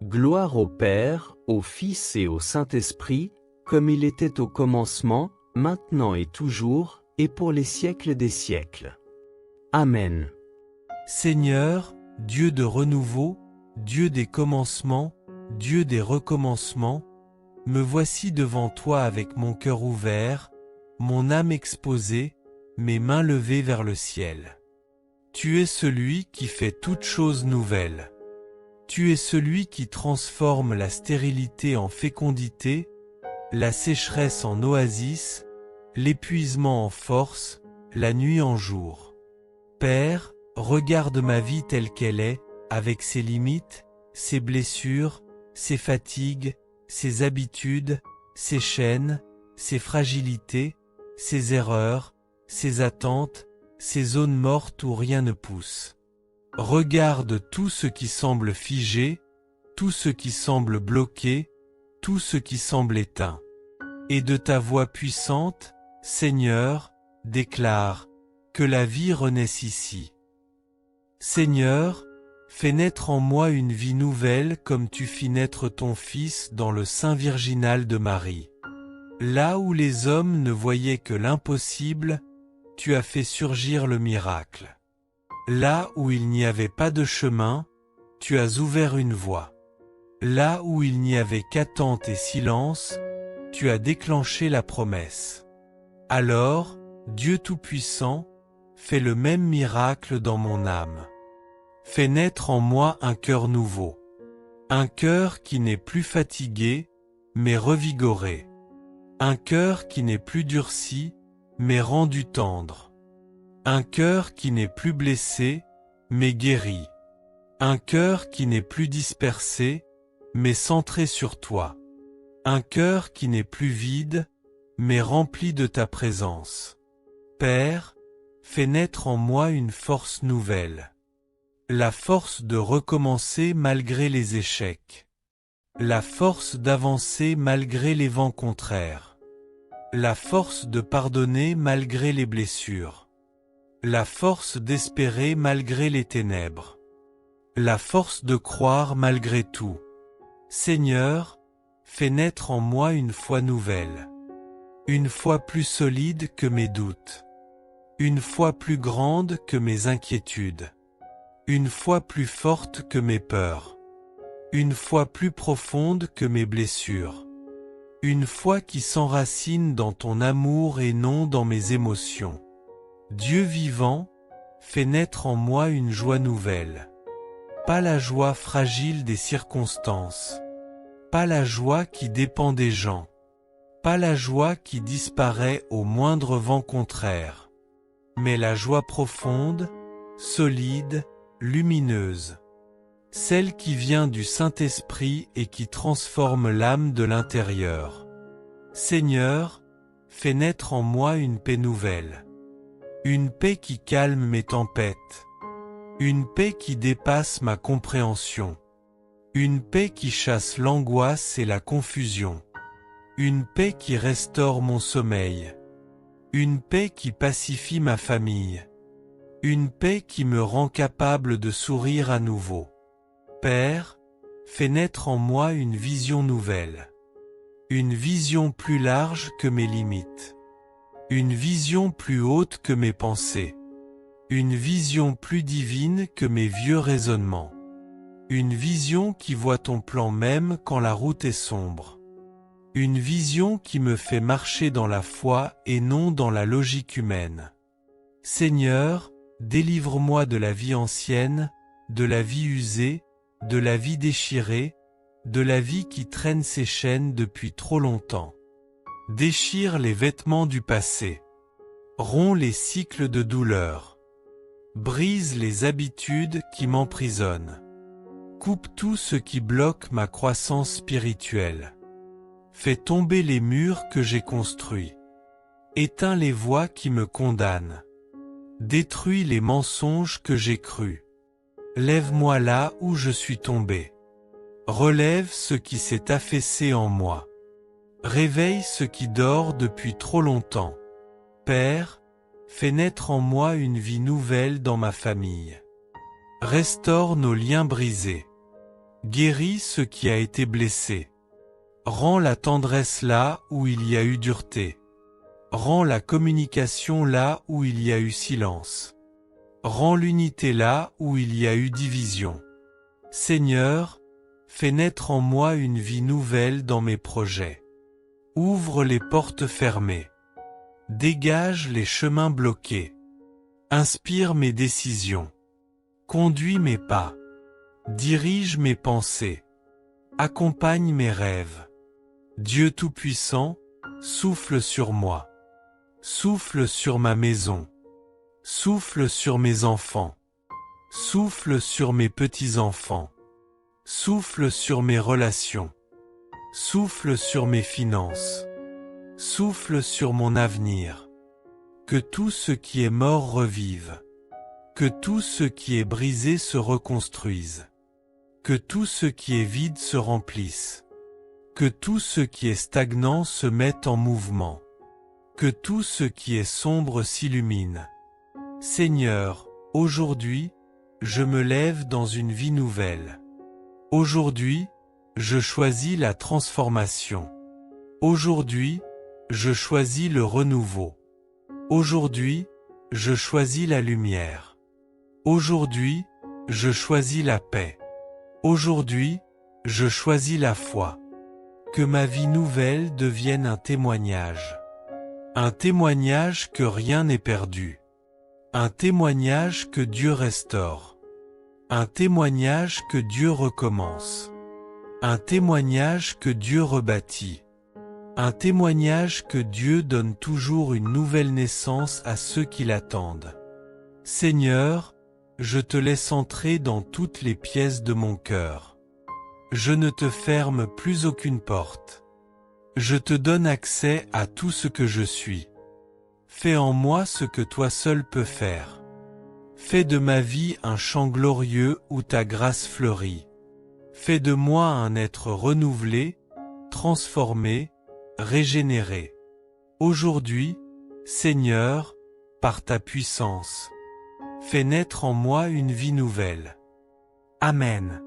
Gloire au Père, au Fils et au Saint-Esprit, comme il était au commencement, maintenant et toujours, et pour les siècles des siècles. Amen. Seigneur, Dieu de renouveau, Dieu des commencements, Dieu des recommencements, me voici devant toi avec mon cœur ouvert, mon âme exposée, mes mains levées vers le ciel. Tu es celui qui fait toutes choses nouvelles. Tu es celui qui transforme la stérilité en fécondité, la sécheresse en oasis, l'épuisement en force, la nuit en jour. Père, regarde ma vie telle qu'elle est, avec ses limites, ses blessures, ses fatigues, ses habitudes, ses chaînes, ses fragilités, ses erreurs, ses attentes, ses zones mortes où rien ne pousse. Regarde tout ce qui semble figé, tout ce qui semble bloqué, tout ce qui semble éteint. Et de ta voix puissante, Seigneur, déclare que la vie renaisse ici. Seigneur, fais naître en moi une vie nouvelle comme tu fis naître ton Fils dans le sein virginal de Marie. Là où les hommes ne voyaient que l'impossible, tu as fait surgir le miracle. Là où il n'y avait pas de chemin, tu as ouvert une voie. Là où il n'y avait qu'attente et silence, tu as déclenché la promesse. Alors, Dieu Tout-Puissant, fais le même miracle dans mon âme. Fais naître en moi un cœur nouveau. Un cœur qui n'est plus fatigué, mais revigoré. Un cœur qui n'est plus durci, mais rendu tendre. Un cœur qui n'est plus blessé, mais guéri. Un cœur qui n'est plus dispersé, mais centré sur toi. Un cœur qui n'est plus vide, mais rempli de ta présence. Père, fais naître en moi une force nouvelle. La force de recommencer malgré les échecs. La force d'avancer malgré les vents contraires. La force de pardonner malgré les blessures. La force d'espérer malgré les ténèbres. La force de croire malgré tout. Seigneur, fais naître en moi une foi nouvelle. Une foi plus solide que mes doutes. Une foi plus grande que mes inquiétudes. Une foi plus forte que mes peurs. Une foi plus profonde que mes blessures. Une foi qui s'enracine dans ton amour et non dans mes émotions. Dieu vivant, fais naître en moi une joie nouvelle. pas la joie fragile des circonstances, pas la joie qui dépend des gens, pas la joie qui disparaît au moindre vent contraire, mais la joie profonde, solide, lumineuse, celle qui vient du Saint-Esprit et qui transforme l'âme de l'intérieur. Seigneur, fais naître en moi une paix nouvelle, une paix qui calme mes tempêtes, une paix qui dépasse ma compréhension, une paix qui chasse l'angoisse et la confusion, une paix qui restaure mon sommeil, une paix qui pacifie ma famille, une paix qui me rend capable de sourire à nouveau. Père, fais naître en moi une vision nouvelle, une vision plus large que mes limites, une vision plus haute que mes pensées, une vision plus divine que mes vieux raisonnements, une vision qui voit ton plan même quand la route est sombre, une vision qui me fait marcher dans la foi et non dans la logique humaine. Seigneur, délivre-moi de la vie ancienne, de la vie usée, de la vie déchirée, de la vie qui traîne ses chaînes depuis trop longtemps. Déchire les vêtements du passé. Romps les cycles de douleur. Brise les habitudes qui m'emprisonnent. Coupe tout ce qui bloque ma croissance spirituelle. Fais tomber les murs que j'ai construits. Éteins les voix qui me condamnent. Détruis les mensonges que j'ai crus. Lève-moi là où je suis tombé. Relève ce qui s'est affaissé en moi. Réveille ce qui dort depuis trop longtemps. Père, fais naître en moi une vie nouvelle dans ma famille. Restaure nos liens brisés. Guéris ce qui a été blessé. Rends la tendresse là où il y a eu dureté. Rends la communication là où il y a eu silence. Rends l'unité là où il y a eu division. Seigneur, fais naître en moi une vie nouvelle dans mes projets. Ouvre les portes fermées. Dégage les chemins bloqués. Inspire mes décisions. Conduis mes pas. Dirige mes pensées. Accompagne mes rêves. Dieu Tout-Puissant, souffle sur moi. Souffle sur ma maison. Souffle sur mes enfants. Souffle sur mes petits-enfants. Souffle sur mes relations. Souffle sur mes finances. Souffle sur mon avenir. Que tout ce qui est mort revive. Que tout ce qui est brisé se reconstruise. Que tout ce qui est vide se remplisse. Que tout ce qui est stagnant se mette en mouvement. Que tout ce qui est sombre s'illumine. Seigneur, aujourd'hui, je me lève dans une vie nouvelle. Aujourd'hui, je choisis la transformation. Aujourd'hui, je choisis le renouveau. Aujourd'hui, je choisis la lumière. Aujourd'hui, je choisis la paix. Aujourd'hui, je choisis la foi. Que ma vie nouvelle devienne un témoignage. Un témoignage que rien n'est perdu. Un témoignage que Dieu restaure. Un témoignage que Dieu recommence. Un témoignage que Dieu rebâtit. Un témoignage que Dieu donne toujours une nouvelle naissance à ceux qui l'attendent. Seigneur, je te laisse entrer dans toutes les pièces de mon cœur. Je ne te ferme plus aucune porte. Je te donne accès à tout ce que je suis. Fais en moi ce que toi seul peux faire. Fais de ma vie un champ glorieux où ta grâce fleurit. Fais de moi un être renouvelé, transformé, régénéré. Aujourd'hui, Seigneur, par ta puissance, fais naître en moi une vie nouvelle. Amen.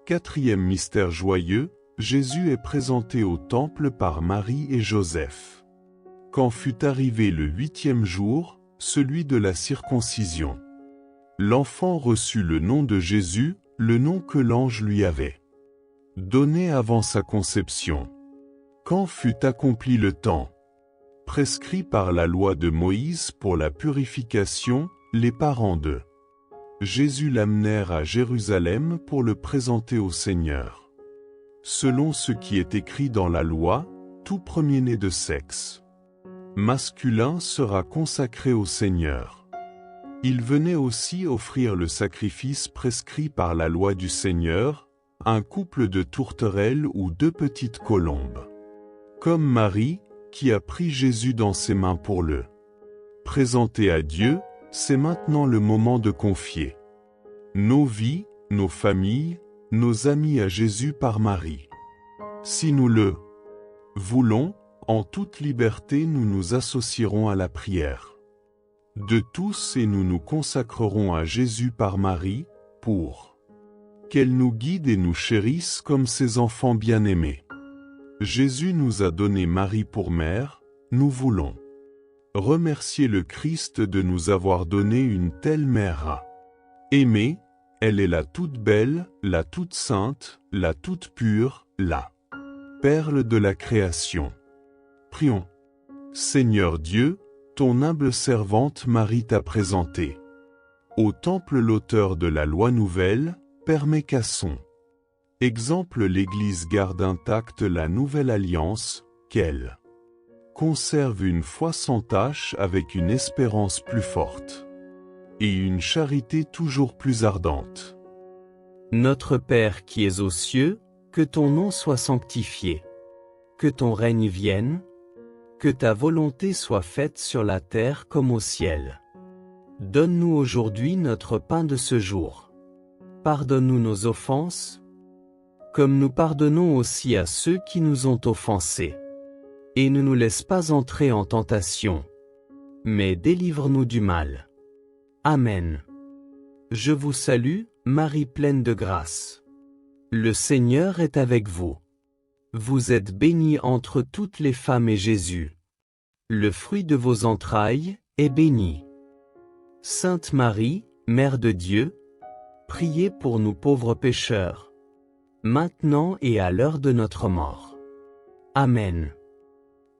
Quatrième mystère joyeux, Jésus est présenté au temple par Marie et Joseph. Quand fut arrivé le 8e jour, celui de la circoncision, l'enfant reçut le nom de Jésus, le nom que l'ange lui avait donné avant sa conception. Quand fut accompli le temps prescrit par la loi de Moïse pour la purification, les parents de Jésus l'amenèrent à Jérusalem pour le présenter au Seigneur. Selon ce qui est écrit dans la loi, tout premier-né de sexe masculin sera consacré au Seigneur. Il venait aussi offrir le sacrifice prescrit par la loi du Seigneur, un couple de tourterelles ou 2 petites colombes. Comme Marie, qui a pris Jésus dans ses mains pour le présenter à Dieu, c'est maintenant le moment de confier nos vies, nos familles, nos amis à Jésus par Marie. Si nous le voulons, en toute liberté nous nous associerons à la prière de tous et nous nous consacrerons à Jésus par Marie, pour qu'elle nous guide et nous chérisse comme ses enfants bien-aimés. Jésus nous a donné Marie pour mère, nous voulons remercier le Christ de nous avoir donné une telle mère à aimer. Elle est la toute belle, la toute sainte, la toute pure, la perle de la création. Prions. Seigneur Dieu, ton humble servante Marie t'a présenté au temple l'auteur de la loi nouvelle, permet qu'à son exemple l'Église garde intacte la nouvelle alliance, qu'elle conserve une foi sans tache avec une espérance plus forte et une charité toujours plus ardente. Notre Père qui es aux cieux, que ton nom soit sanctifié. Que ton règne vienne. Que ta volonté soit faite sur la terre comme au ciel. Donne-nous aujourd'hui notre pain de ce jour. Pardonne-nous nos offenses, comme nous pardonnons aussi à ceux qui nous ont offensés. Et ne nous laisse pas entrer en tentation, mais délivre-nous du mal. Amen. Je vous salue, Marie pleine de grâce. Le Seigneur est avec vous. Vous êtes bénie entre toutes les femmes et Jésus, le fruit de vos entrailles, est béni. Sainte Marie, Mère de Dieu, priez pour nous pauvres pécheurs, maintenant et à l'heure de notre mort. Amen.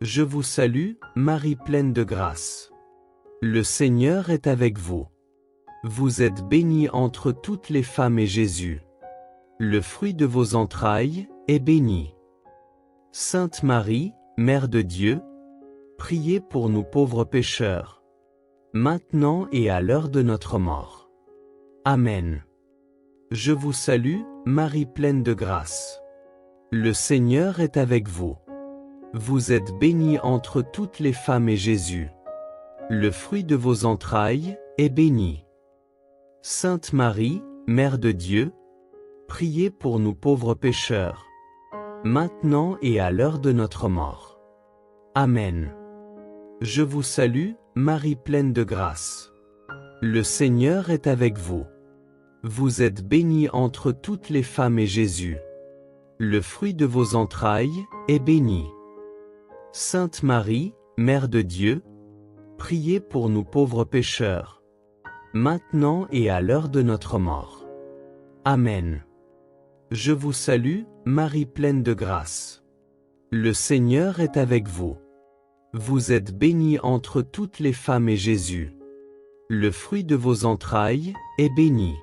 Je vous salue, Marie pleine de grâce. Le Seigneur est avec vous. Vous êtes bénie entre toutes les femmes et Jésus, le fruit de vos entrailles, est béni. Sainte Marie, Mère de Dieu, priez pour nous pauvres pécheurs, maintenant et à l'heure de notre mort. Amen. Je vous salue, Marie pleine de grâce. Le Seigneur est avec vous. Vous êtes bénie entre toutes les femmes et Jésus, le fruit de vos entrailles, est béni. Sainte Marie, Mère de Dieu, priez pour nous pauvres pécheurs, maintenant et à l'heure de notre mort. Amen. Je vous salue, Marie pleine de grâce. Le Seigneur est avec vous. Vous êtes bénie entre toutes les femmes et Jésus, le fruit de vos entrailles, est béni. Sainte Marie, Mère de Dieu, priez pour nous pauvres pécheurs, maintenant et à l'heure de notre mort. Amen. Je vous salue, Marie pleine de grâce. Le Seigneur est avec vous. Vous êtes bénie entre toutes les femmes et Jésus, le fruit de vos entrailles, est béni.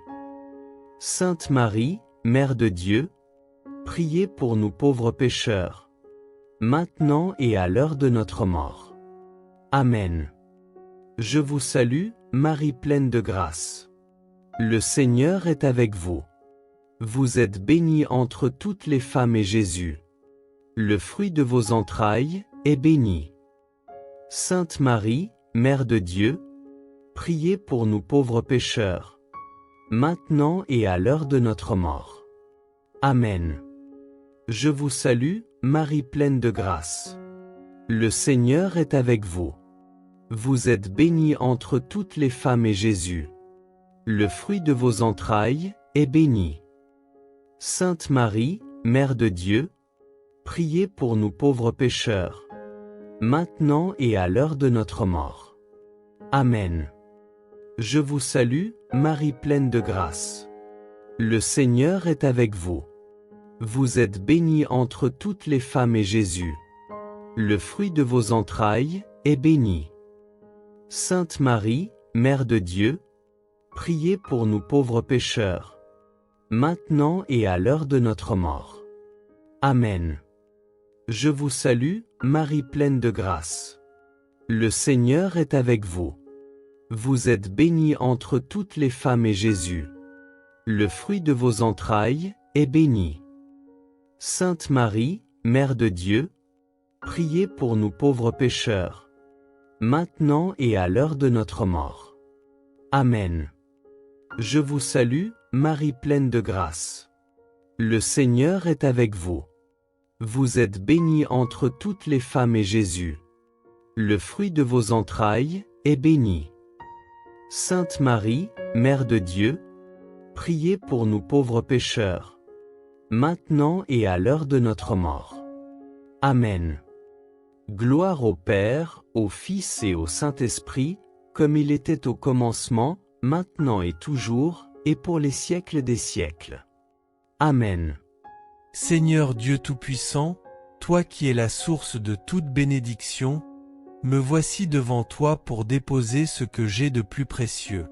Sainte Marie, Mère de Dieu, priez pour nous pauvres pécheurs, maintenant et à l'heure de notre mort. Amen. Je vous salue, Marie pleine de grâce. Le Seigneur est avec vous. Vous êtes bénie entre toutes les femmes et Jésus, le fruit de vos entrailles, est béni. Sainte Marie, Mère de Dieu, priez pour nous pauvres pécheurs, maintenant et à l'heure de notre mort. Amen. Je vous salue, Marie pleine de grâce. Le Seigneur est avec vous. Vous êtes bénie entre toutes les femmes et Jésus, le fruit de vos entrailles, est béni. Sainte Marie, Mère de Dieu, priez pour nous pauvres pécheurs, maintenant et à l'heure de notre mort. Amen. Je vous salue, Marie pleine de grâce. Le Seigneur est avec vous. Vous êtes bénie entre toutes les femmes et Jésus, le fruit de vos entrailles, est béni. Sainte Marie, Mère de Dieu, priez pour nous pauvres pécheurs, maintenant et à l'heure de notre mort. Amen. Je vous salue, Marie pleine de grâce. Le Seigneur est avec vous. Vous êtes bénie entre toutes les femmes et Jésus, le fruit de vos entrailles, est béni. Sainte Marie, Mère de Dieu, priez pour nous pauvres pécheurs, maintenant et à l'heure de notre mort. Amen. Je vous salue, Marie pleine de grâce. Le Seigneur est avec vous. Vous êtes bénie entre toutes les femmes et Jésus, le fruit de vos entrailles, est béni. Sainte Marie, Mère de Dieu, priez pour nous pauvres pécheurs, maintenant et à l'heure de notre mort. Amen. Gloire au Père, au Fils et au Saint-Esprit, comme il était au commencement, maintenant et toujours, et pour les siècles des siècles. Amen. Seigneur Dieu Tout-Puissant, toi qui es la source de toute bénédiction, me voici devant toi pour déposer ce que j'ai de plus précieux,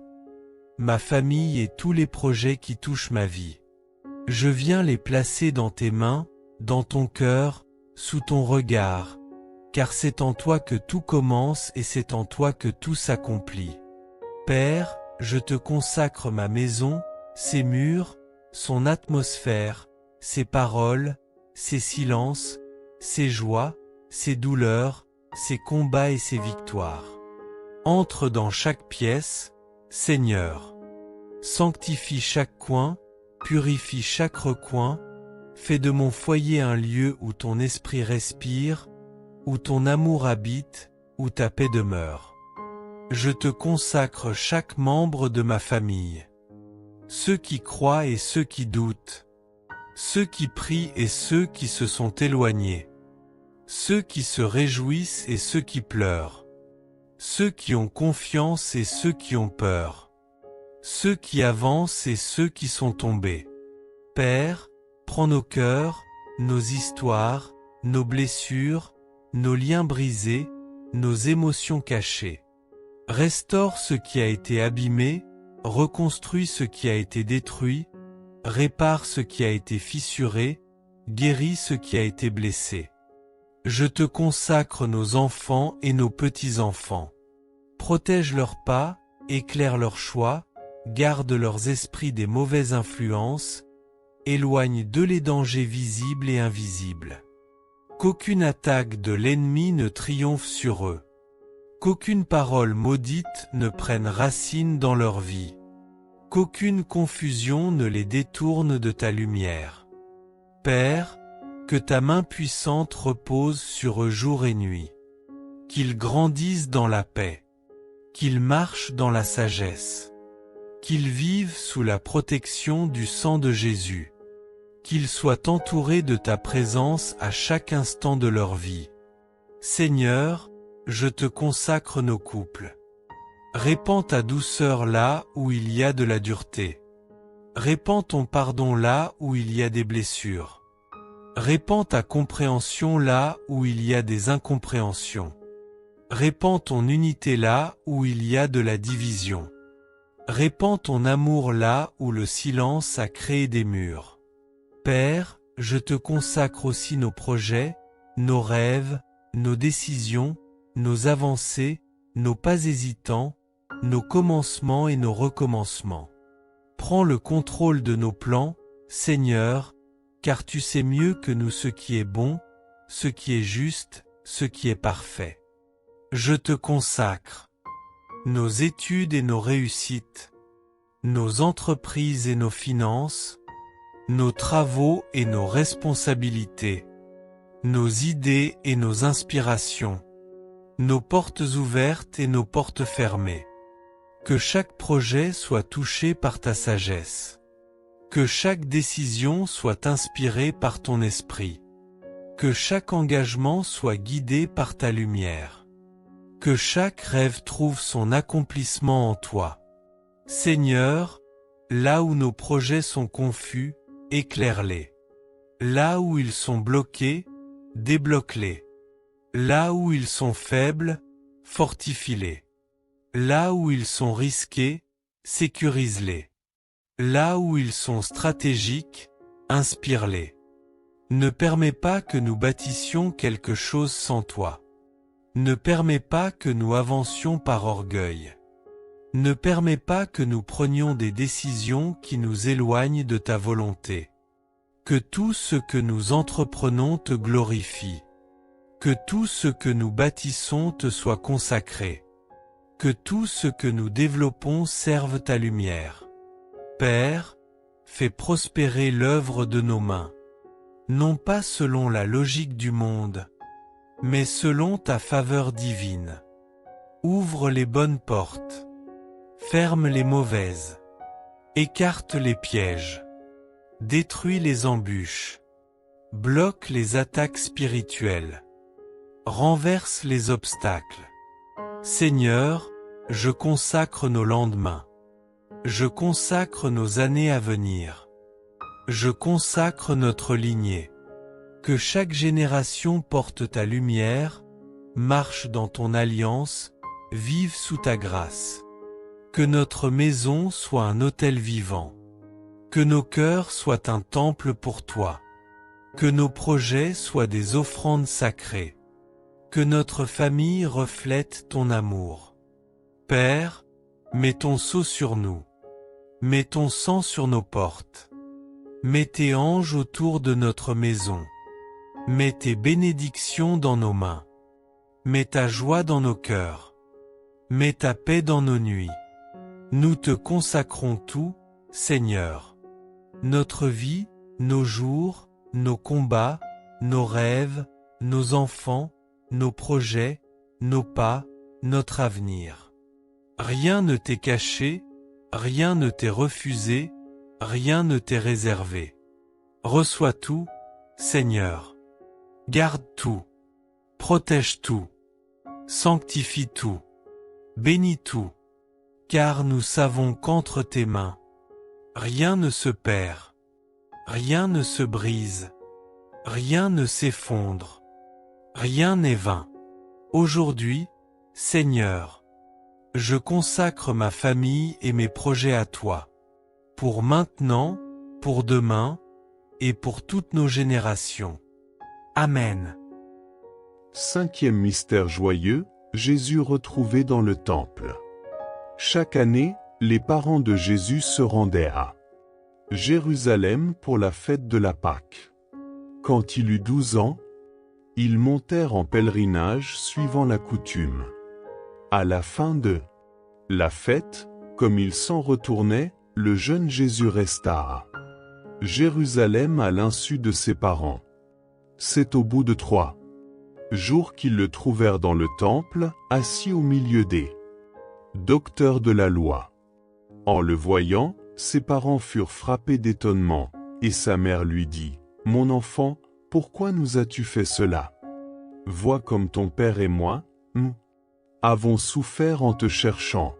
ma famille et tous les projets qui touchent ma vie. Je viens les placer dans tes mains, dans ton cœur, sous ton regard, car c'est en toi que tout commence et c'est en toi que tout s'accomplit. Père, je te consacre ma maison, ses murs, son atmosphère, ses paroles, ses silences, ses joies, ses douleurs, ses combats et ses victoires. Entre dans chaque pièce, Seigneur. Sanctifie chaque coin, purifie chaque recoin, fais de mon foyer un lieu où ton esprit respire, où ton amour habite, où ta paix demeure. Je te consacre chaque membre de ma famille. Ceux qui croient et ceux qui doutent. Ceux qui prient et ceux qui se sont éloignés. Ceux qui se réjouissent et ceux qui pleurent. Ceux qui ont confiance et ceux qui ont peur. Ceux qui avancent et ceux qui sont tombés. Père, prends nos cœurs, nos histoires, nos blessures, nos liens brisés, nos émotions cachées. Restaure ce qui a été abîmé, reconstruis ce qui a été détruit, répare ce qui a été fissuré, guéris ce qui a été blessé. Je te consacre nos enfants et nos petits-enfants. Protège leurs pas, éclaire leurs choix, garde leurs esprits des mauvaises influences, éloigne d'eux les dangers visibles et invisibles. Qu'aucune attaque de l'ennemi ne triomphe sur eux. Qu'aucune parole maudite ne prenne racine dans leur vie. Qu'aucune confusion ne les détourne de ta lumière. Père, que ta main puissante repose sur eux jour et nuit. Qu'ils grandissent dans la paix. Qu'ils marchent dans la sagesse. Qu'ils vivent sous la protection du sang de Jésus. Qu'ils soient entourés de ta présence à chaque instant de leur vie. Seigneur, je te consacre nos couples. Répands ta douceur là où il y a de la dureté. Répands ton pardon là où il y a des blessures. Répands ta compréhension là où il y a des incompréhensions. Répands ton unité là où il y a de la division. Répands ton amour là où le silence a créé des murs. Père, je te consacre aussi nos projets, nos rêves, nos décisions, nos avancées, nos pas hésitants, nos commencements et nos recommencements. Prends le contrôle de nos plans, Seigneur, car tu sais mieux que nous ce qui est bon, ce qui est juste, ce qui est parfait. Je te consacre nos études et nos réussites, nos entreprises et nos finances, nos travaux et nos responsabilités, nos idées et nos inspirations, nos portes ouvertes et nos portes fermées. Que chaque projet soit touché par ta sagesse. Que chaque décision soit inspirée par ton esprit. Que chaque engagement soit guidé par ta lumière. Que chaque rêve trouve son accomplissement en toi. Seigneur, là où nos projets sont confus, éclaire-les. Là où ils sont bloqués, débloque-les. Là où ils sont faibles, fortifie-les. Là où ils sont risqués, Sécurise-les. Là où ils sont stratégiques, inspire-les. Ne permets pas que nous bâtissions quelque chose sans toi. Ne permets pas que nous avancions par orgueil. Ne permets pas que nous prenions des décisions qui nous éloignent de ta volonté. Que tout ce que nous entreprenons te glorifie. Que tout ce que nous bâtissons te soit consacré. Que tout ce que nous développons serve ta lumière. Père, fais prospérer l'œuvre de nos mains. Non pas selon la logique du monde, mais selon ta faveur divine. Ouvre les bonnes portes. Ferme les mauvaises. Écarte les pièges. Détruis les embûches. Bloque les attaques spirituelles. Renverse les obstacles. Seigneur, je consacre nos lendemains. Je consacre nos années à venir. Je consacre notre lignée. Que chaque génération porte ta lumière, marche dans ton alliance, vive sous ta grâce. Que notre maison soit un autel vivant. Que nos cœurs soient un temple pour toi. Que nos projets soient des offrandes sacrées. Que notre famille reflète ton amour. Père, mets ton sceau sur nous. Mets ton sang sur nos portes. Mets tes anges autour de notre maison. Mets tes bénédictions dans nos mains. Mets ta joie dans nos cœurs. Mets ta paix dans nos nuits. Nous te consacrons tout, Seigneur. Notre vie, nos jours, nos combats, nos rêves, nos enfants, nos projets, nos pas, notre avenir. Rien ne t'est caché, rien ne t'est refusé, rien ne t'est réservé. Reçois tout, Seigneur. Garde tout. Protège tout. Sanctifie tout. Bénis tout. Car nous savons qu'entre tes mains, rien ne se perd, rien ne se brise, rien ne s'effondre, rien n'est vain. Aujourd'hui, Seigneur, je consacre ma famille et mes projets à toi, pour maintenant, pour demain, et pour toutes nos générations. Amen. Cinquième mystère joyeux, Jésus retrouvé dans le temple. Chaque année, les parents de Jésus se rendaient à Jérusalem pour la fête de la Pâque. Quand il eut 12 ans, ils montèrent en pèlerinage suivant la coutume. À la fin de la fête, comme ils s'en retournaient, le jeune Jésus resta à Jérusalem à l'insu de ses parents. C'est au bout de 3 jours qu'ils le trouvèrent dans le temple, assis au milieu des docteurs de la loi. En le voyant, ses parents furent frappés d'étonnement, et sa mère lui dit, « Mon enfant, pourquoi nous as-tu fait cela? Vois comme ton père et moi, nous avons souffert en te cherchant. »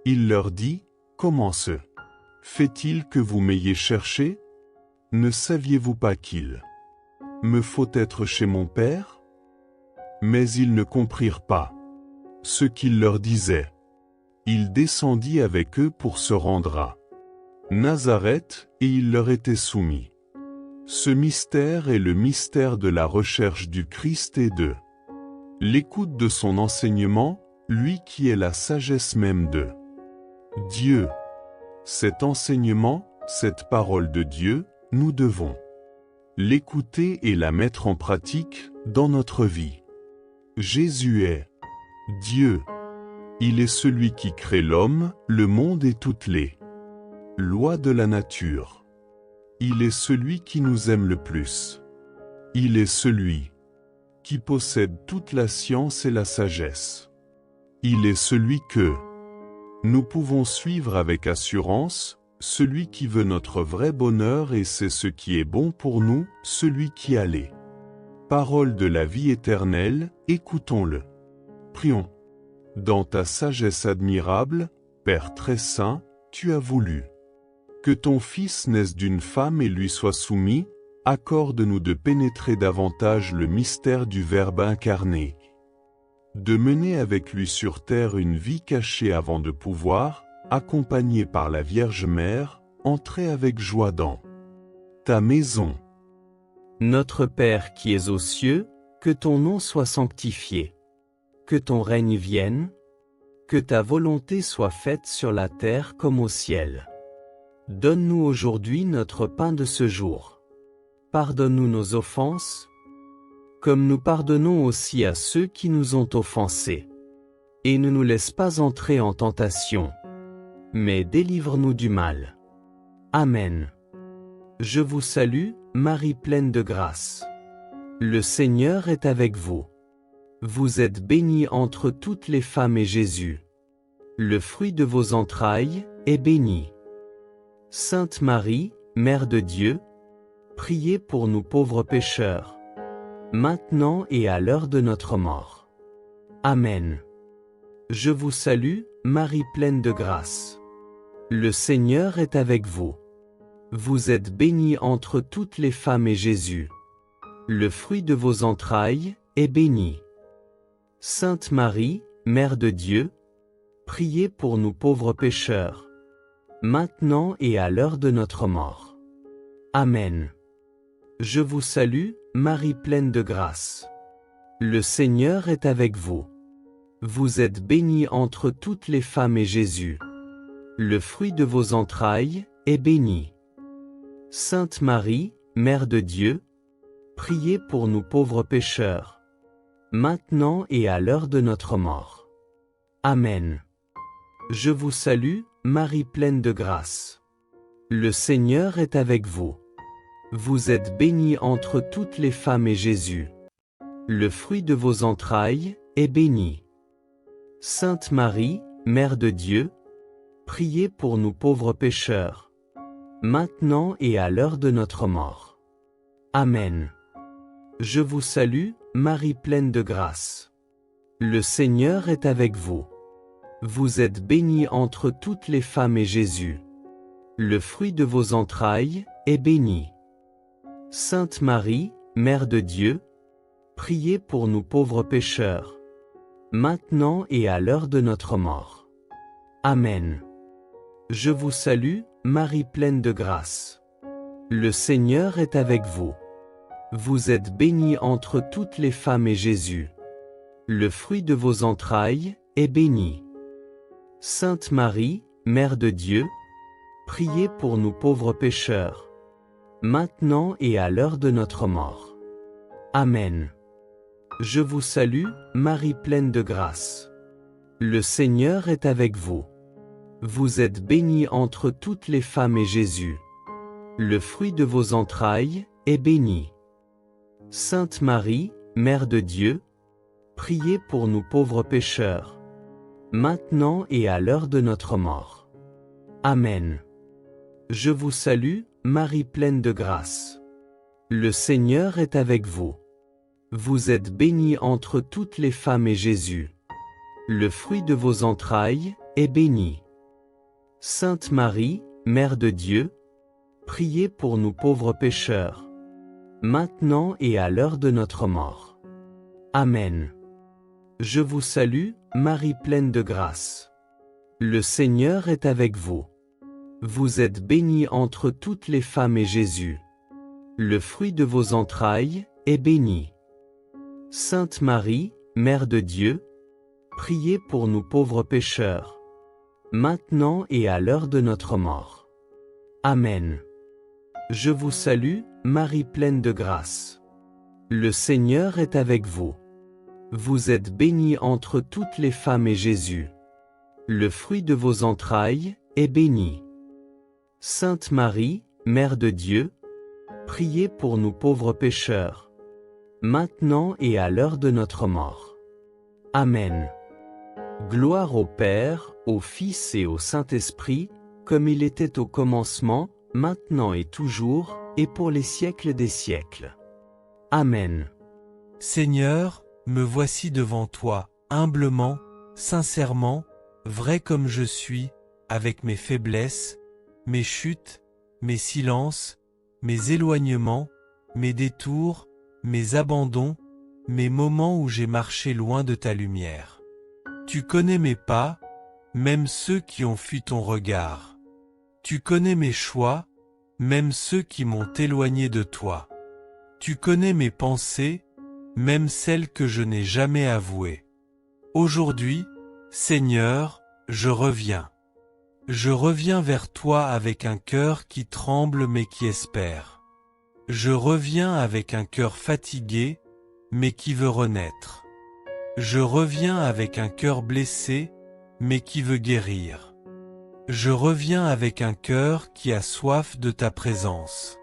Il leur dit, « Comment se fait-il que vous m'ayez cherché? Ne saviez-vous pas qu'il me faut être chez mon père? » Mais ils ne comprirent pas ce qu'il leur disait. Il descendit avec eux pour se rendre à Nazareth, et il leur était soumis. Ce mystère est le mystère de la recherche du Christ et de l'écoute de son enseignement, lui qui est la sagesse même de Dieu. Cet enseignement, cette parole de Dieu, nous devons l'écouter et la mettre en pratique dans notre vie. Jésus est Dieu. Il est celui qui crée l'homme, le monde et toutes les lois de la nature. Il est celui qui nous aime le plus. Il est celui qui possède toute la science et la sagesse. Il est celui que nous pouvons suivre avec assurance, celui qui veut notre vrai bonheur et c'est ce qui est bon pour nous, celui qui a les paroles de la vie éternelle, écoutons-le. Prions. Dans ta sagesse admirable, Père très saint, tu as voulu que ton Fils naisse d'une femme et lui soit soumis, accorde-nous de pénétrer davantage le mystère du Verbe incarné, de mener avec lui sur terre une vie cachée avant de pouvoir, accompagné par la Vierge Mère, entrez avec joie dans ta maison. Notre Père qui es aux cieux, que ton nom soit sanctifié. Que ton règne vienne. Que ta volonté soit faite sur la terre comme au ciel. Donne-nous aujourd'hui notre pain de ce jour. Pardonne-nous nos offenses, comme nous pardonnons aussi à ceux qui nous ont offensés. Et ne nous laisse pas entrer en tentation, mais délivre-nous du mal. Amen. Je vous salue, Marie pleine de grâce. Le Seigneur est avec vous. Vous êtes bénie entre toutes les femmes et Jésus, le fruit de vos entrailles, est béni. Sainte Marie, Mère de Dieu, priez pour nous pauvres pécheurs, maintenant et à l'heure de notre mort. Amen. Je vous salue, Marie pleine de grâce. Le Seigneur est avec vous. Vous êtes bénie entre toutes les femmes et Jésus, le fruit de vos entrailles, est béni. Sainte Marie, Mère de Dieu, priez pour nous pauvres pécheurs, maintenant et à l'heure de notre mort. Amen. Je vous salue, Marie pleine de grâce. Le Seigneur est avec vous. Vous êtes bénie entre toutes les femmes et Jésus, le fruit de vos entrailles, est béni. Sainte Marie, Mère de Dieu, priez pour nous pauvres pécheurs, maintenant et à l'heure de notre mort. Amen. Je vous salue, Marie pleine de grâce. Le Seigneur est avec vous. Vous êtes bénie entre toutes les femmes et Jésus, le fruit de vos entrailles, est béni. Sainte Marie, Mère de Dieu, priez pour nous pauvres pécheurs, maintenant et à l'heure de notre mort. Amen. Je vous salue, Marie pleine de grâce. Le Seigneur est avec vous. Vous êtes bénie entre toutes les femmes et Jésus, le fruit de vos entrailles, est béni. Sainte Marie, Mère de Dieu, priez pour nous pauvres pécheurs, maintenant et à l'heure de notre mort. Amen. Je vous salue, Marie pleine de grâce. Le Seigneur est avec vous. Vous êtes bénie entre toutes les femmes et Jésus, le fruit de vos entrailles, est béni. Sainte Marie, Mère de Dieu, priez pour nous pauvres pécheurs, maintenant et à l'heure de notre mort. Amen. Je vous salue, Marie pleine de grâce. Le Seigneur est avec vous. Vous êtes bénie entre toutes les femmes et Jésus, le fruit de vos entrailles, est béni. Sainte Marie, Mère de Dieu, priez pour nous pauvres pécheurs, maintenant et à l'heure de notre mort. Amen. Je vous salue, Marie pleine de grâce. Le Seigneur est avec vous. Vous êtes bénie entre toutes les femmes et Jésus, le fruit de vos entrailles, est béni. Sainte Marie, Mère de Dieu, priez pour nous pauvres pécheurs, maintenant et à l'heure de notre mort. Amen. Je vous salue, Marie pleine de grâce. Le Seigneur est avec vous. Vous êtes bénie entre toutes les femmes et Jésus, le fruit de vos entrailles, est béni. Sainte Marie, Mère de Dieu, priez pour nous pauvres pécheurs, maintenant et à l'heure de notre mort. Amen. Je vous salue, Marie pleine de grâce. Le Seigneur est avec vous. Vous êtes bénie entre toutes les femmes et Jésus, le fruit de vos entrailles, est béni. Sainte Marie, Mère de Dieu, priez pour nous pauvres pécheurs, maintenant et à l'heure de notre mort. Amen. Gloire au Père, au Fils et au Saint-Esprit, comme il était au commencement, maintenant et toujours, et pour les siècles des siècles. Amen. Seigneur, me voici devant toi, humblement, sincèrement, vrai comme je suis, avec mes faiblesses, mes chutes, mes silences, mes éloignements, mes détours, mes abandons, mes moments où j'ai marché loin de ta lumière. Tu connais mes pas, même ceux qui ont fui ton regard. Tu connais mes choix, même ceux qui m'ont éloigné de toi. Tu connais mes pensées, même celles que je n'ai jamais avouées. Aujourd'hui, Seigneur, je reviens. Je reviens vers toi avec un cœur qui tremble mais qui espère. Je reviens avec un cœur fatigué, mais qui veut renaître. Je reviens avec un cœur blessé, mais qui veut guérir. Je reviens avec un cœur qui a soif de ta présence.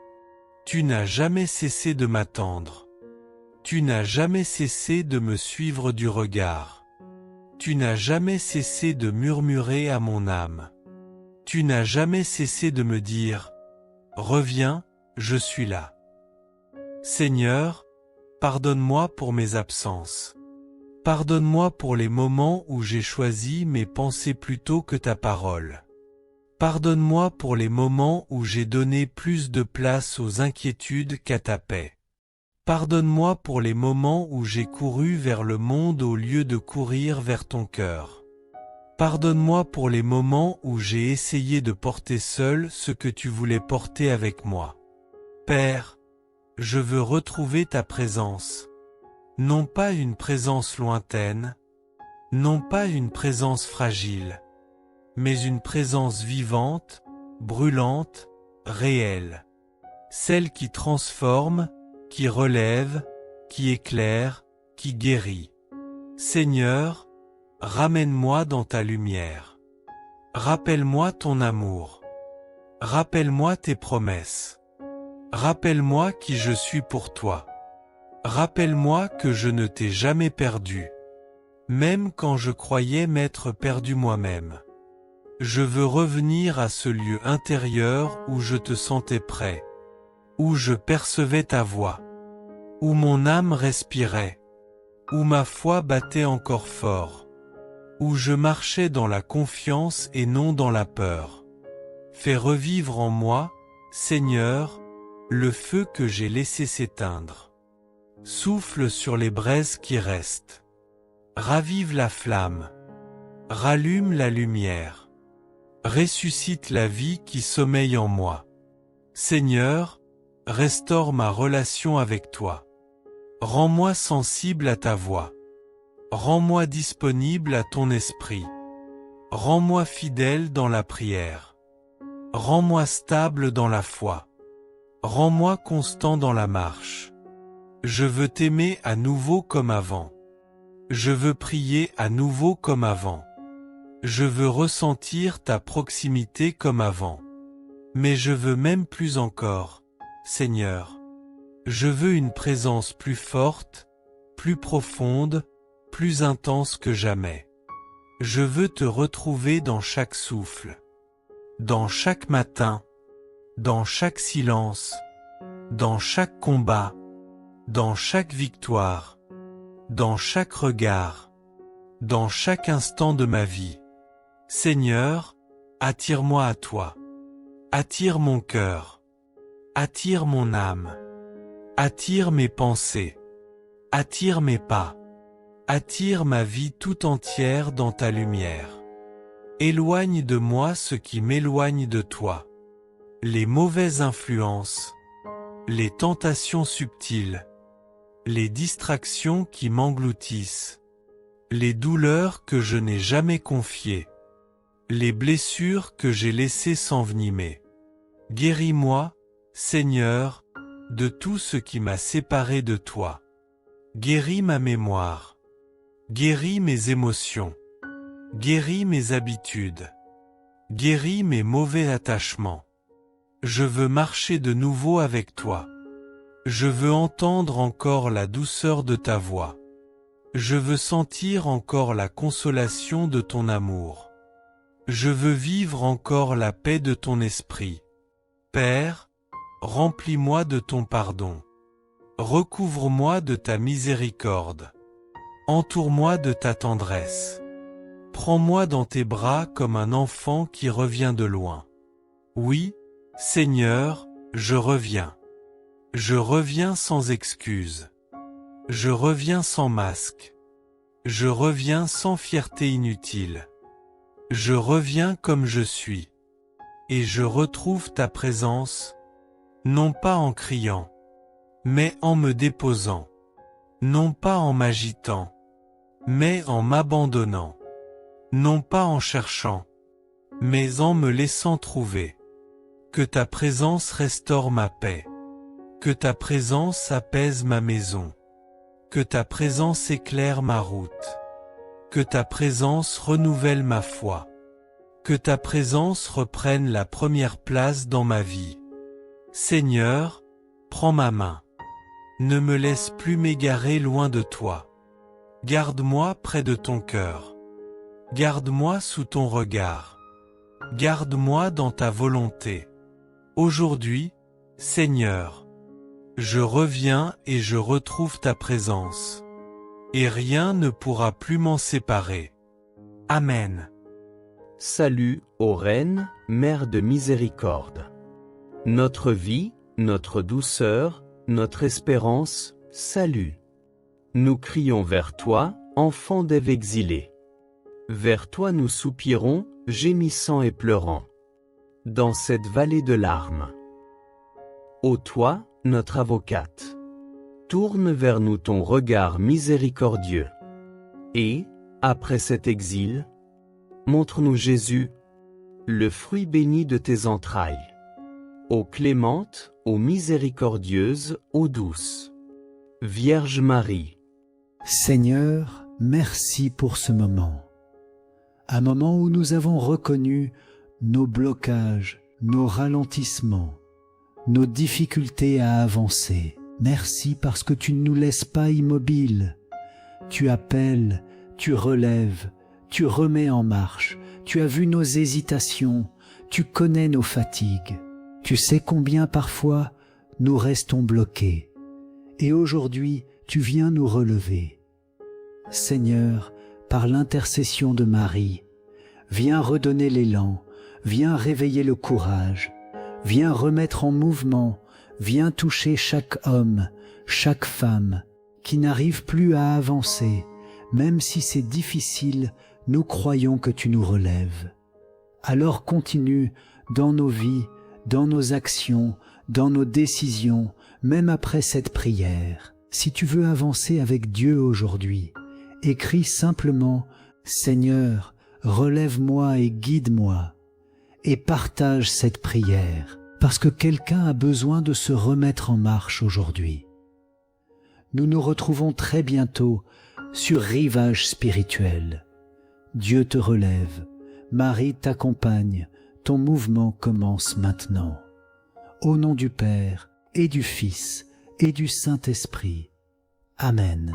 Tu n'as jamais cessé de m'attendre. Tu n'as jamais cessé de me suivre du regard. Tu n'as jamais cessé de murmurer à mon âme. Tu n'as jamais cessé de me dire « Reviens, je suis là ». Seigneur, pardonne-moi pour mes absences. Pardonne-moi pour les moments où j'ai choisi mes pensées plutôt que ta parole. Pardonne-moi pour les moments où j'ai donné plus de place aux inquiétudes qu'à ta paix. Pardonne-moi pour les moments où j'ai couru vers le monde au lieu de courir vers ton cœur. Pardonne-moi pour les moments où j'ai essayé de porter seul ce que tu voulais porter avec moi. Père, je veux retrouver ta présence. Non pas une présence lointaine, non pas une présence fragile, mais une présence vivante, brûlante, réelle. Celle qui transforme, qui relève, qui éclaire, qui guérit. Seigneur, ramène-moi dans ta lumière. Rappelle-moi ton amour. Rappelle-moi tes promesses. Rappelle-moi qui je suis pour toi. Rappelle-moi que je ne t'ai jamais perdu, même quand je croyais m'être perdu moi-même. Je veux revenir à ce lieu intérieur où je te sentais près, où je percevais ta voix, où mon âme respirait, où ma foi battait encore fort, où je marchais dans la confiance et non dans la peur. Fais revivre en moi, Seigneur, le feu que j'ai laissé s'éteindre. Souffle sur les braises qui restent. Ravive la flamme. Rallume la lumière. Ressuscite la vie qui sommeille en moi. Seigneur, restaure ma relation avec toi. Rends-moi sensible à ta voix. Rends-moi disponible à ton esprit. Rends-moi fidèle dans la prière. Rends-moi stable dans la foi. Rends-moi constant dans la marche. Je veux t'aimer à nouveau comme avant. Je veux prier à nouveau comme avant. Je veux ressentir ta proximité comme avant. Mais je veux même plus encore, Seigneur. Je veux une présence plus forte, plus profonde, plus intense que jamais. Je veux te retrouver dans chaque souffle, dans chaque matin, dans chaque silence, dans chaque combat, dans chaque victoire, dans chaque regard, dans chaque instant de ma vie. Seigneur, attire-moi à toi. Attire mon cœur. Attire mon âme. Attire mes pensées. Attire mes pas. Attire ma vie tout entière dans ta lumière. Éloigne de moi ce qui m'éloigne de toi. Les mauvaises influences, les tentations subtiles, les distractions qui m'engloutissent, les douleurs que je n'ai jamais confiées, les blessures que j'ai laissées s'envenimer. Guéris-moi, Seigneur, de tout ce qui m'a séparé de toi. Guéris ma mémoire. Guéris mes émotions. Guéris mes habitudes. Guéris mes mauvais attachements. Je veux marcher de nouveau avec toi. Je veux entendre encore la douceur de ta voix. Je veux sentir encore la consolation de ton amour. Je veux vivre encore la paix de ton esprit. Père, remplis-moi de ton pardon. Recouvre-moi de ta miséricorde. Entoure-moi de ta tendresse. Prends-moi dans tes bras comme un enfant qui revient de loin. Oui, Seigneur, je reviens. Je reviens sans excuse. Je reviens sans masque. Je reviens sans fierté inutile. je reviens comme je suis. Et je retrouve ta présence, non pas en criant, mais en me déposant, non pas en m'agitant, mais en m'abandonnant, non pas en cherchant, mais en me laissant trouver. Que ta présence restaure ma paix, que ta présence apaise ma maison, que ta présence éclaire ma route, que ta présence renouvelle ma foi, que ta présence reprenne la première place dans ma vie. Seigneur, prends ma main. Ne me laisse plus m'égarer loin de toi. Garde-moi près de ton cœur. Garde-moi sous ton regard. Garde-moi dans ta volonté. Aujourd'hui, Seigneur, je reviens et je retrouve ta présence. Et rien ne pourra plus m'en séparer. Amen. Salut, ô Reine, Mère de miséricorde. Notre vie, notre douceur, notre espérance, salut. Nous crions vers toi, enfants d'Ève exilés. Vers toi nous soupirons, gémissant et pleurant. Dans cette vallée de larmes. Ô toi, notre avocate. Tourne vers nous ton regard miséricordieux. Et, après cet exil, montre-nous Jésus, le fruit béni de tes entrailles. Ô clémente, ô miséricordieuse, ô douce. Vierge Marie. Seigneur, merci pour ce moment. Un moment où nous avons reconnu nos blocages, nos ralentissements, nos difficultés à avancer. Merci parce que tu ne nous laisses pas immobiles. Tu appelles, tu relèves, tu remets en marche. Tu as vu nos hésitations, tu connais nos fatigues. Tu sais combien parfois nous restons bloqués. Et aujourd'hui, tu viens nous relever. Seigneur, par l'intercession de Marie, viens redonner l'élan, viens réveiller le courage, viens remettre en mouvement, viens toucher chaque homme, chaque femme qui n'arrive plus à avancer. Même si c'est difficile, nous croyons que tu nous relèves. Alors continue dans nos vies, dans nos actions, dans nos décisions, même après cette prière. Si tu veux avancer avec Dieu aujourd'hui, écris simplement « Seigneur, relève-moi et guide-moi » et partage cette prière parce que quelqu'un a besoin de se remettre en marche aujourd'hui. Nous nous retrouvons très bientôt sur Rivage Spirituel. Dieu te relève, Marie t'accompagne, ton mouvement commence maintenant. Au nom du Père et du Fils et du Saint-Esprit. Amen.